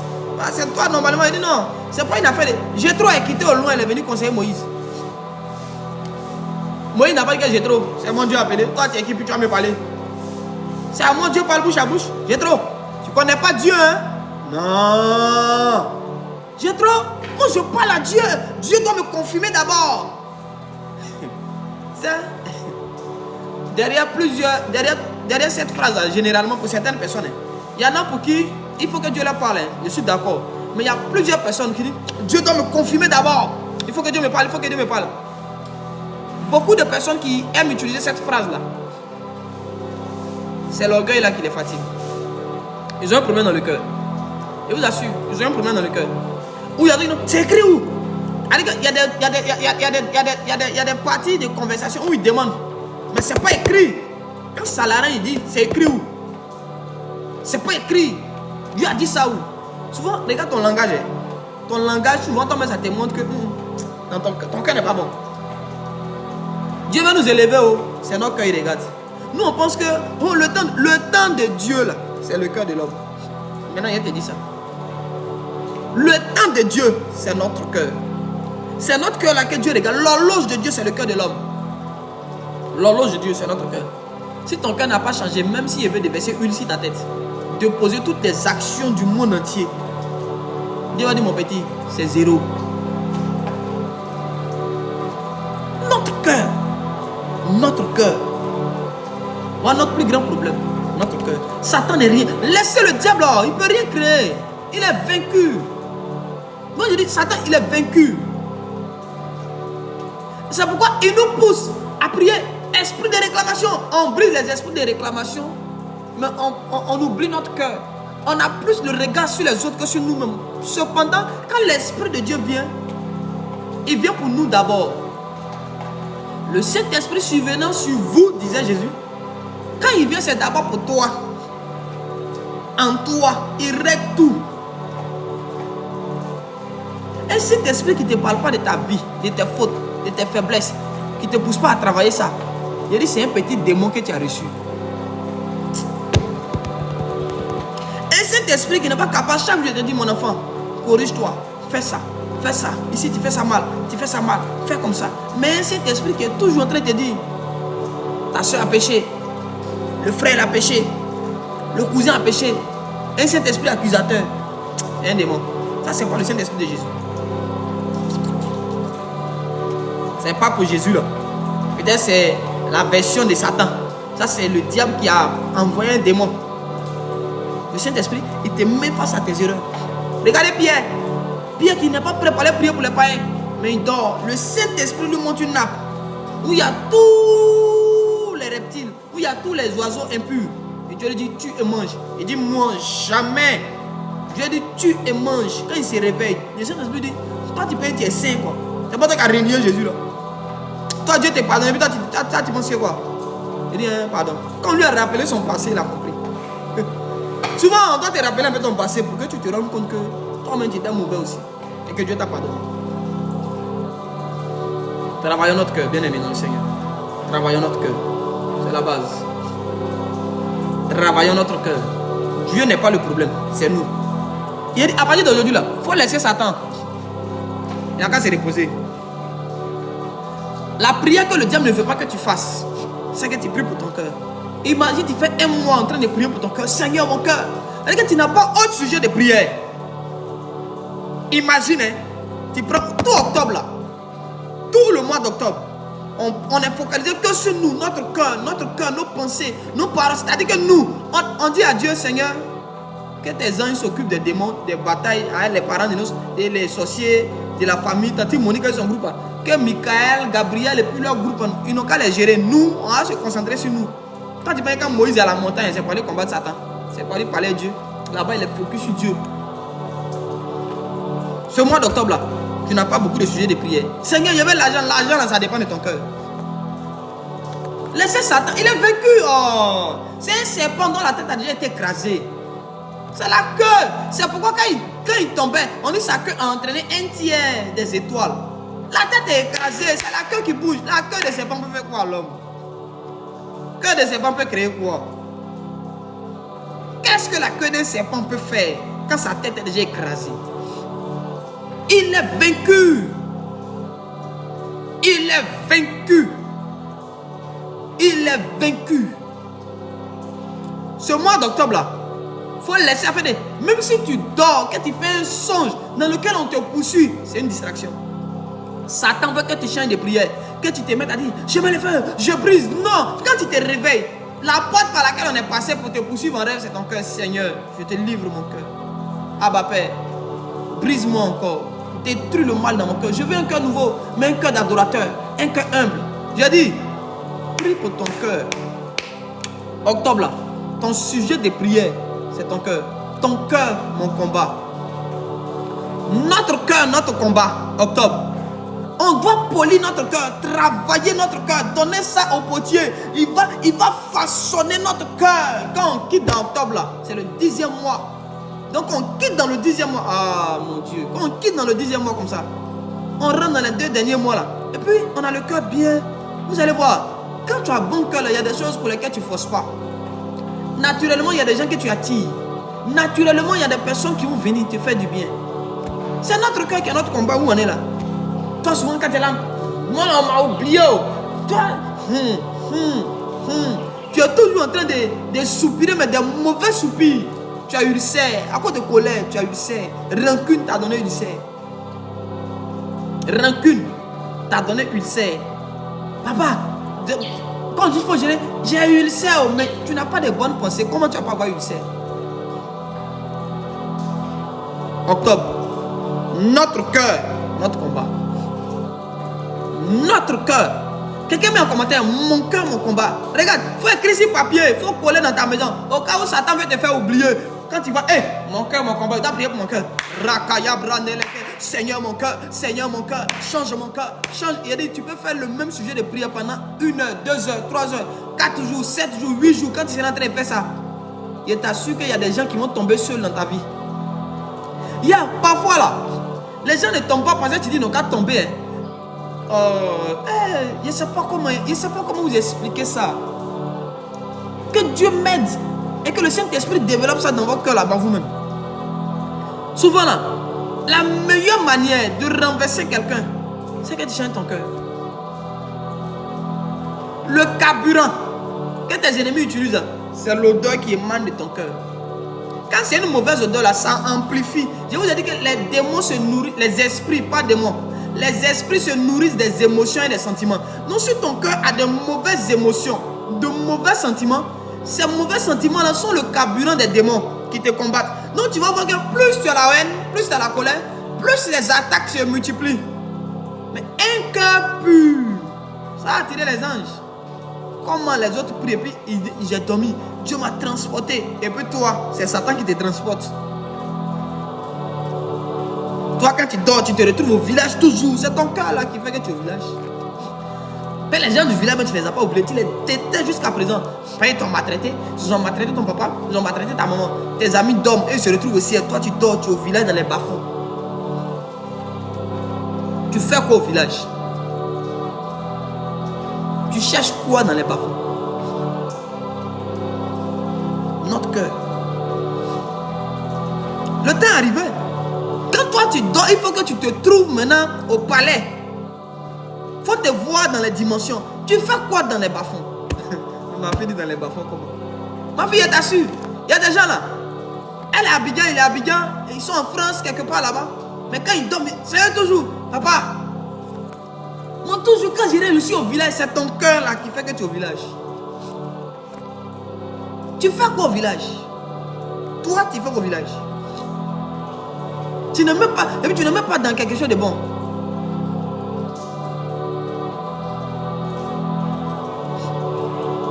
c'est toi normalement. Il dit non, c'est pas une affaire. J'ai trop quitté au loin, il est venu conseiller Moïse. Moïse n'a pas dit que j'ai trop. C'est mon Dieu appelé. Toi, tu es qui, puis tu vas me parler. C'est à mon Dieu, parle bouche à bouche. J'ai trop. Tu connais pas Dieu, hein? Non. J'ai trop. Moi, je parle à Dieu. Dieu doit me confirmer d'abord. Derrière cette phrase, généralement, pour certaines personnes, il y en a pour qui il faut que Dieu leur parle. Je suis d'accord. Mais il y a plusieurs personnes qui disent Dieu doit me confirmer d'abord. Il faut que Dieu me parle, il faut que Dieu me parle. Beaucoup de personnes qui aiment utiliser cette phrase-là, c'est l'orgueil là qui les fatigue. Ils ont un problème dans le cœur. Je vous assure, ils ont un problème dans le cœur. Où il y a des... C'est écrit où? Il y a des parties de conversation où ils demandent. Mais c'est pas écrit. Quand Salarin il dit, c'est écrit où? C'est pas écrit. Dieu a dit ça où? Souvent, regarde ton langage. Ton langage, souvent, ça te montre que dans ton cœur n'est pas bon. Dieu va nous élever, c'est notre cœur, il regarde. Nous, on pense que le temps de Dieu, là, c'est le cœur de l'homme. Maintenant, il te dit ça. Le temps de Dieu, c'est notre cœur. C'est notre cœur là que Dieu regarde. L'horloge de Dieu, c'est le cœur de l'homme. L'horloge de Dieu, c'est notre cœur. Si ton cœur n'a pas changé, même s'il veut déverser huile sur ta tête, de poser toutes les actions du monde entier, Dieu va dire, mon petit, c'est zéro. Notre cœur. Notre cœur. Voilà notre plus grand problème. Notre cœur. Satan n'est rien. Laissez le diable, il ne peut rien créer. Il est vaincu. Moi je dis, Satan, il est vaincu. C'est pourquoi il nous pousse à prier. Esprit de réclamation. On brise les esprits de réclamation, mais on oublie notre cœur. On a plus de regard sur les autres que sur nous-mêmes. Cependant, quand l'Esprit de Dieu vient, il vient pour nous d'abord. Le Saint-Esprit survenant sur vous, disait Jésus, quand il vient, c'est d'abord pour toi. En toi, il règle tout. Un Saint-Esprit qui ne te parle pas de ta vie, de tes fautes, de tes faiblesses, qui ne te pousse pas à travailler ça, il dit c'est un petit démon que tu as reçu. Un Saint-Esprit qui n'est pas capable, chaque jour de te dire mon enfant, corrige-toi, fais ça. Fais ça, ici tu fais ça mal, fais comme ça. Mais un Saint-Esprit qui est toujours en train de te dire, ta soeur a péché, le frère a péché, le cousin a péché. Un Saint-Esprit accusateur, un démon. Ça c'est pas le Saint-Esprit de Jésus. C'est pas pour Jésus là. Peut-être c'est la version de Satan. Ça c'est le diable qui a envoyé un démon. Le Saint-Esprit, il te met face à tes erreurs. Regardez Pierre. Pierre qui n'est pas préparé à prier pour les païens, mais il dort. Le Saint-Esprit lui montre une nappe où il y a tous les reptiles, où il y a tous les oiseaux impurs. Et Dieu lui dit, tue et mange. Il dit, moi, jamais. Dieu lui dit, tue et mange. Quand il se réveille, le Saint-Esprit dit, toi tu peux être saint quoi. C'est pas toi qui as régné Jésus là. Toi Dieu te pardonne, et puis toi tu penses quoi? Il dit, pardon. Quand on lui a rappelé son passé, il a compris. Souvent, on doit te rappeler un peu ton passé pour que tu te rendes compte que toi-même tu étais mauvais aussi. Et que Dieu t'a pardonné. Travaillons notre cœur, bien aimé dans le Seigneur. Travaillons notre cœur. C'est la base. Travaillons notre cœur. Dieu n'est pas le problème, c'est nous. Il dit, à partir d'aujourd'hui là, il faut laisser Satan. Il n'a qu'à se reposer. La prière que le diable ne veut pas que tu fasses, c'est que tu pries pour ton cœur. Imagine, tu fais un mois en train de prier pour ton cœur. Seigneur, mon cœur. C'est-à-dire que tu n'as pas autre sujet de prière. Imagine, hein, tu prends tout octobre là. Tout le mois d'octobre. On est focalisé que sur nous, notre cœur, nos pensées, nos paroles. C'est-à-dire que nous, on dit à Dieu, Seigneur, que tes anges s'occupent des démons, des batailles avec les parents de nous, et les sorciers, de la famille, Tati Monica et son groupe. Que Michael, Gabriel et puis leur groupe, ils n'ont qu'à les gérer. Nous, on va se concentrer sur nous. Quand tu penses quand Moïse est à la montagne, c'est pour aller combattre Satan. C'est pour aller parler à Dieu. Là-bas, il est focus sur Dieu. Ce mois d'octobre là, tu n'as pas beaucoup de sujets de prière. Seigneur, il y avait l'argent. L'argent là, ça dépend de ton cœur. Laissez Satan, il est vaincu. Oh. C'est un serpent dont la tête a déjà été écrasée. C'est la queue. C'est pourquoi quand il tombait, on dit sa queue a entraîné un tiers des étoiles. La tête est écrasée, c'est la queue qui bouge. La queue de serpent peut faire quoi à l'homme? Queue de serpent peut créer quoi? Qu'est-ce que la queue d'un serpent peut faire quand sa tête est déjà écrasée? Il est vaincu. Il est vaincu. Il est vaincu. Ce mois d'octobre là, faut laisser faire des... Même si tu dors, que tu fais un songe dans lequel on te poursuit, c'est une distraction. Satan veut que tu changes de prière, que tu te mettes à dire, je vais le faire, je brise. Non, quand tu te réveilles, la porte par laquelle on est passé pour te poursuivre en rêve, c'est ton cœur. Seigneur, je te livre mon cœur. Abba Père, brise-moi encore. Détruis le mal dans mon cœur. Je veux un cœur nouveau, mais un cœur d'adorateur, un cœur humble. J'ai dit, prie pour ton cœur. Octobre là, ton sujet de prière, c'est ton cœur. Ton cœur, mon combat. Notre cœur, notre combat. Octobre. On doit polir notre cœur, travailler notre cœur, donner ça au potier. Il va façonner notre cœur. Quand on quitte dans octobre là, c'est le 10e mois. Donc on quitte dans le 10e mois. Ah mon Dieu. Quand on quitte dans le 10e mois comme ça, on rentre dans les 2 derniers mois là. Et puis on a le cœur bien. Vous allez voir, quand tu as bon cœur là, il y a des choses pour lesquelles tu ne forces pas. Naturellement, il y a des gens que tu attires. Naturellement, il y a des personnes qui vont venir te faire du bien. C'est notre cœur qui est notre combat où on est là. Toi, souvent, quand tu es là, moi, on m'a oublié. Toi, tu es toujours en train de soupirer, mais des mauvais soupirs. Tu as ulcère. À cause de colère, tu as ulcère. Rancune t'a donné ulcère. Rancune t'a donné ulcère. Papa, quand il faut gérer, j'ai eu ulcère, mais tu n'as pas de bonnes pensées. Comment tu vas pas avoir ulcère? Octobre, notre cœur, notre combat. Notre cœur. Quelqu'un met en commentaire, mon cœur, mon combat. Regarde, il faut écrire sur papier, il faut coller dans ta maison. Au cas où Satan veut te faire oublier. Quand tu vas, mon cœur, mon combat, il doit prier pour mon cœur. Rakaya braneleke, Seigneur mon cœur, change mon cœur, change. Il a dit, tu peux faire le même sujet de prière pendant 1 heure, 2 heures, 3 heures, 4 jours, 7 jours, 8 jours. Quand tu seras en train de faire ça, je t'assure qu'il y a des gens qui vont tomber seuls dans ta vie. Il y a parfois là, les gens ne tombent pas parce que tu dis, non, qu'à tomber. Je ne sais pas comment vous expliquer ça. Que Dieu m'aide et que le Saint-Esprit développe ça dans votre cœur là-bas vous-même. Souvent là, la meilleure manière de renverser quelqu'un, c'est que tu changes ton cœur. Le carburant que tes ennemis utilisent, c'est l'odeur qui émane de ton cœur. Quand c'est une mauvaise odeur là, ça amplifie. Je vous ai dit que les démons se nourrissent, les esprits, pas démons. Les esprits se nourrissent des émotions et des sentiments. Donc si ton cœur a de mauvaises émotions, de mauvais sentiments, ces mauvais sentiments-là sont le carburant des démons qui te combattent. Donc tu vas voir que plus tu as la haine, plus tu as la colère, plus les attaques se multiplient. Mais un cœur pur, ça a attiré les anges. Comment les autres prient et puis j'ai dormi, Dieu m'a transporté. Et puis toi, c'est Satan qui te transporte. Toi, quand tu dors, tu te retrouves au village toujours. C'est ton cœur là qui fait que tu es au village. Mais les gens du village, tu ne les as pas oubliés. Tu les détestes jusqu'à présent. Ils t'ont maltraité. Ils ont maltraité ton papa. Ils ont maltraité ta maman. Tes amis dorment et ils se retrouvent aussi. Et toi, tu dors, tu es au village dans les bas-fonds. Tu fais quoi au village? Tu cherches quoi dans les bas-fonds? Notre cœur. Le temps est arrivé. Quand toi tu dors, il faut que tu te trouves maintenant au palais. Il faut te voir dans les dimensions. Tu fais quoi dans les bas-fonds? Ma fille dit dans les bas-fonds comment? Ma fille, elle t'assure. Il y a des gens là. Elle est à Abidjan, il est à Abidjan. Ils sont en France, quelque part là-bas. Mais quand ils dorment, c'est eux toujours. Papa, moi toujours quand je suis au village, c'est ton cœur là qui fait que tu es au village. Tu fais quoi au village? Toi, tu fais quoi au village? Tu ne mets pas, et puis tu ne mets pas dans quelque chose de bon.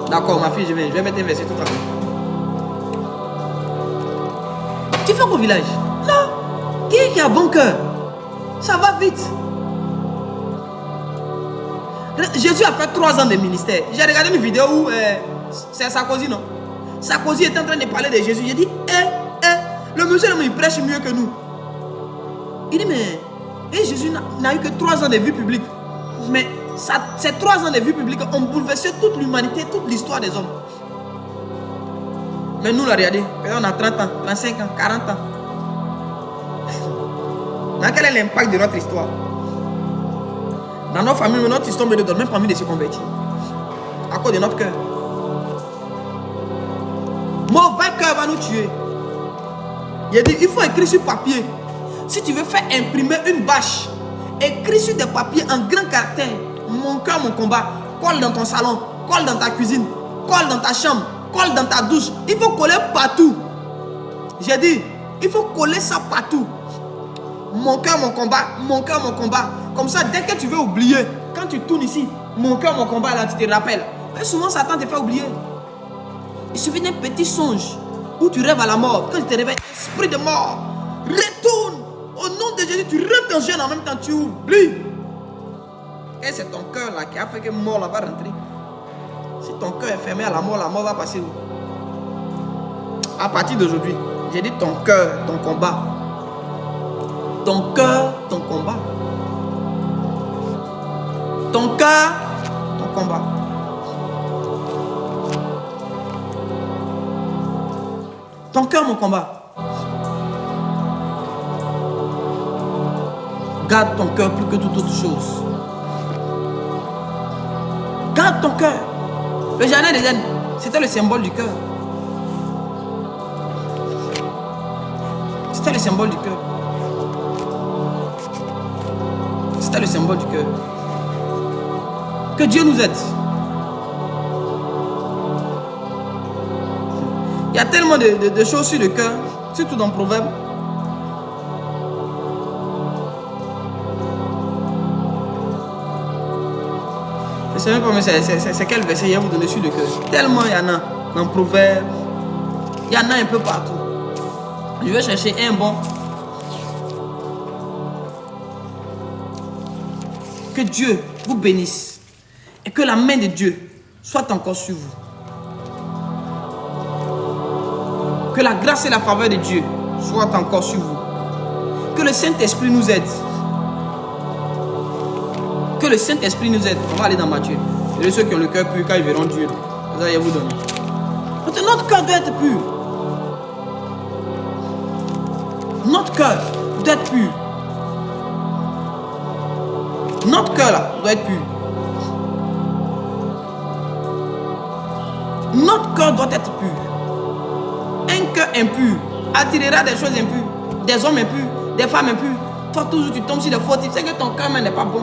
D'accord, ma fille, je vais mettre un verset tout à l'heure. Tu fais quoi au village? Non. Qui a bon cœur? Ça va vite. Jésus a fait 3 ans de ministère. J'ai regardé une vidéo où c'est Sarkozy, non? Sarkozy était en train de parler de Jésus. J'ai dit, le monsieur il prêche mieux que nous. Il dit, mais Jésus n'a eu que 3 ans de vie publique. Mais Ces 3 ans de vie publique ont bouleversé toute l'humanité, toute l'histoire des hommes. Mais nous, là, regardez, on a 30 ans, 35 ans, 40 ans. Dans quel est l'impact de notre histoire? Dans nos familles, notre histoire ne donne même pas envie de se convertir. À cause de notre cœur. Mauvais cœur va nous tuer. Il a dit, il faut écrire sur papier. Si tu veux faire imprimer une bâche, écris sur des papiers en grand caractère. Mon cœur, mon combat. Colle dans ton salon, colle dans ta cuisine, colle dans ta chambre, colle dans ta douche. Il faut coller partout. J'ai dit, il faut coller ça partout. Mon cœur, mon combat, mon cœur, mon combat. Comme ça, dès que tu veux oublier, quand tu tournes ici, mon cœur, mon combat, là, tu te rappelles. Mais souvent, Satan te fait oublier. Il suffit d'un petit songe où tu rêves à la mort. Quand tu te réveilles, esprit de mort, retourne. Au nom de Jésus, tu rentres en jeûne en même temps, tu oublies. Et c'est ton cœur là qui a fait que mort là va rentrer. Si ton cœur est fermé à la mort va passer où? À partir d'aujourd'hui, j'ai dit ton cœur, ton combat. Ton cœur, ton combat. Ton cœur, ton combat. Ton cœur, mon combat. Garde ton cœur plus que toute autre chose. Garde ton cœur. Le jardin d'Éden, c'était le symbole du cœur. C'était le symbole du cœur. C'était le symbole du cœur. Que Dieu nous aide. Il y a tellement de choses sur le cœur, surtout dans le Proverbe. Je ne sais même pas, mais c'est quel verset il y a vous donner sur le cœur. Tellement il y en a dans le Proverbe. Il y en a un peu partout. Je vais chercher un bon. Que Dieu vous bénisse. Et que la main de Dieu soit encore sur vous. Que la grâce et la faveur de Dieu soient encore sur vous. Que le Saint-Esprit nous aide. Que le Saint-Esprit nous aide. On va aller dans Matthieu. Et ceux qui ont le cœur pur, quand ils verront Dieu, vous allez vous donner. Notre cœur doit être pur. Notre cœur doit être pur. Notre cœur là doit être pur. Notre cœur doit être pur. Un cœur impur attirera des choses impures, des hommes impurs, des femmes impures. Toi toujours tu tombes sur des fautifs, c'est que ton cœur n'est pas bon.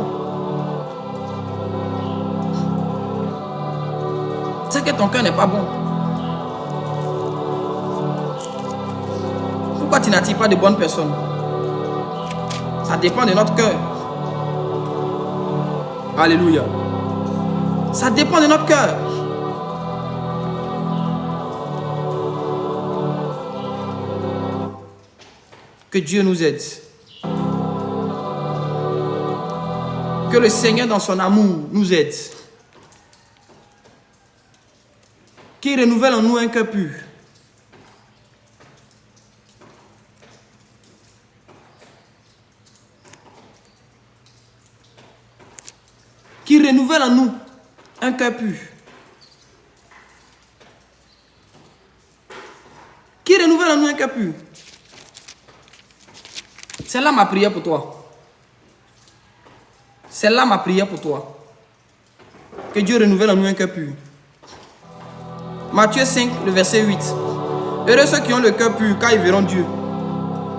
C'est que ton cœur n'est pas bon. Pourquoi tu n'attires pas de bonnes personnes? Ça dépend de notre cœur. Alléluia. Ça dépend de notre cœur. Que Dieu nous aide. Que le Seigneur dans son amour nous aide. Qu'il renouvelle en nous un cœur pur. Qu'il renouvelle en nous un cœur pur. Qu'il renouvelle en nous un cœur pur. C'est là ma prière pour toi. C'est là ma prière pour toi. Que Dieu renouvelle en nous un cœur pur. Matthieu 5, le verset 8. Heureux ceux qui ont le cœur pur, car ils verront Dieu.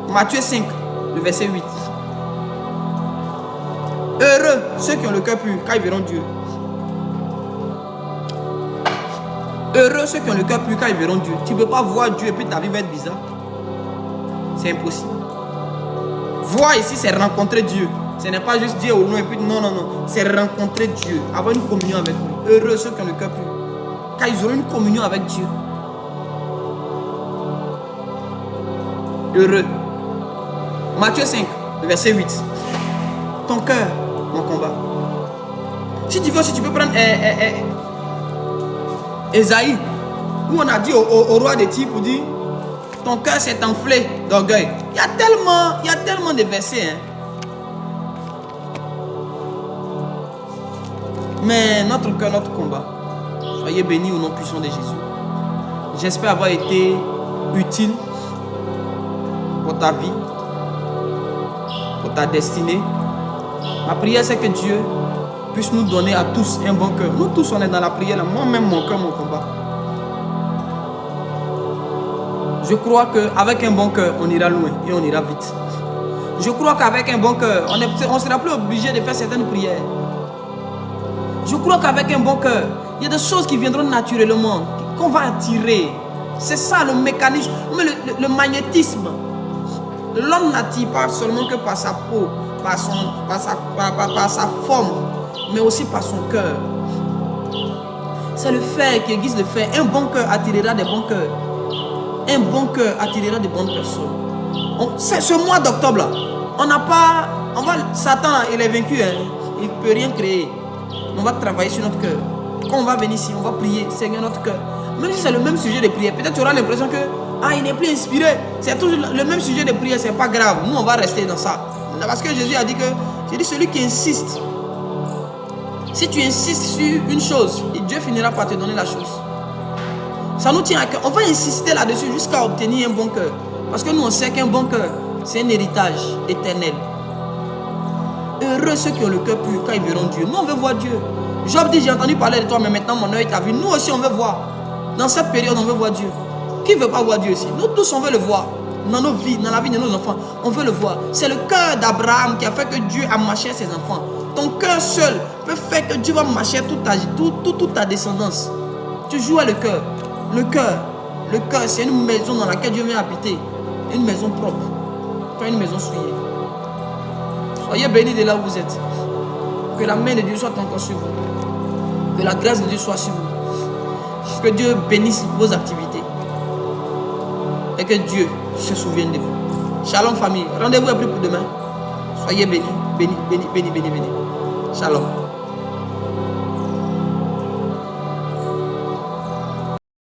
Matthieu 5, le verset 8. Heureux ceux qui ont le cœur pur, car ils verront Dieu. Heureux ceux qui ont le cœur pur, car ils verront Dieu. Tu ne peux pas voir Dieu et puis ta vie va être bizarre. C'est impossible. Voir ici, c'est rencontrer Dieu. Ce n'est pas juste dire au nom et puis non, non, non. C'est rencontrer Dieu. Avoir une communion avec lui. Heureux ceux qui ont le cœur pur. Car ils auront une communion avec Dieu. Heureux. Matthieu 5, verset 8. Ton cœur, mon combat. Si tu veux, si tu peux prendre Esaïe, où on a dit au roi des types pour dire ton cœur s'est enflé d'orgueil. Il y a tellement de versets. Hein. Mais notre cœur, notre combat. Soyez bénis au nom puissant de Jésus. J'espère avoir été utile pour ta vie, pour ta destinée. Ma prière, c'est que Dieu puisse nous donner à tous un bon cœur. Nous tous, on est dans la prière. Moi-même, mon cœur, mon combat. Je crois qu'avec un bon cœur, on ira loin et on ira vite. Je crois qu'avec un bon cœur, on ne sera plus obligé de faire certaines prières. Je crois qu'avec un bon cœur, il y a des choses qui viendront naturellement, qu'on va attirer. C'est ça le mécanisme, le magnétisme. L'homme n'attire pas seulement que par sa peau, par sa forme, mais aussi par son cœur. C'est le fer qui aiguise le fer. Un bon cœur attirera des bons cœurs. Un bon cœur attirera de bonnes personnes. Ce mois d'octobre là, Satan il est vaincu, hein. Il ne peut rien créer. On va travailler sur notre cœur. Quand on va venir ici, on va prier, Seigneur, notre cœur. Même si c'est le même sujet de prière, peut-être tu auras l'impression que il n'est plus inspiré. C'est toujours le même sujet de prière, c'est pas grave. Nous, on va rester dans ça. Parce que Jésus a dit que, celui qui insiste, si tu insistes sur une chose, Dieu finira par te donner la chose. Ça nous tient à cœur. On va insister là-dessus jusqu'à obtenir un bon cœur. Parce que nous, on sait qu'un bon cœur, c'est un héritage éternel. Heureux ceux qui ont le cœur pur quand ils verront Dieu. Nous, on veut voir Dieu. Job dit, j'ai entendu parler de toi, mais maintenant mon œil t'a vu. Nous aussi, on veut voir. Dans cette période, on veut voir Dieu. Qui ne veut pas voir Dieu ici? Nous tous, on veut le voir. Dans nos vies, dans la vie de nos enfants, on veut le voir. C'est le cœur d'Abraham qui a fait que Dieu a marché ses enfants. Ton cœur seul peut faire que Dieu va marcher toute ta descendance. Tu joues à le cœur. Le cœur, c'est une maison dans laquelle Dieu vient habiter. Une maison propre. Pas une maison souillée. Soyez bénis de là où vous êtes. Que la main de Dieu soit encore sur vous. Que la grâce de Dieu soit sur vous. Que Dieu bénisse vos activités. Et que Dieu se souvienne de vous. Shalom famille. Rendez-vous après pour demain. Soyez bénis, bénis, bénis, bénis, bénis, bénis. Shalom.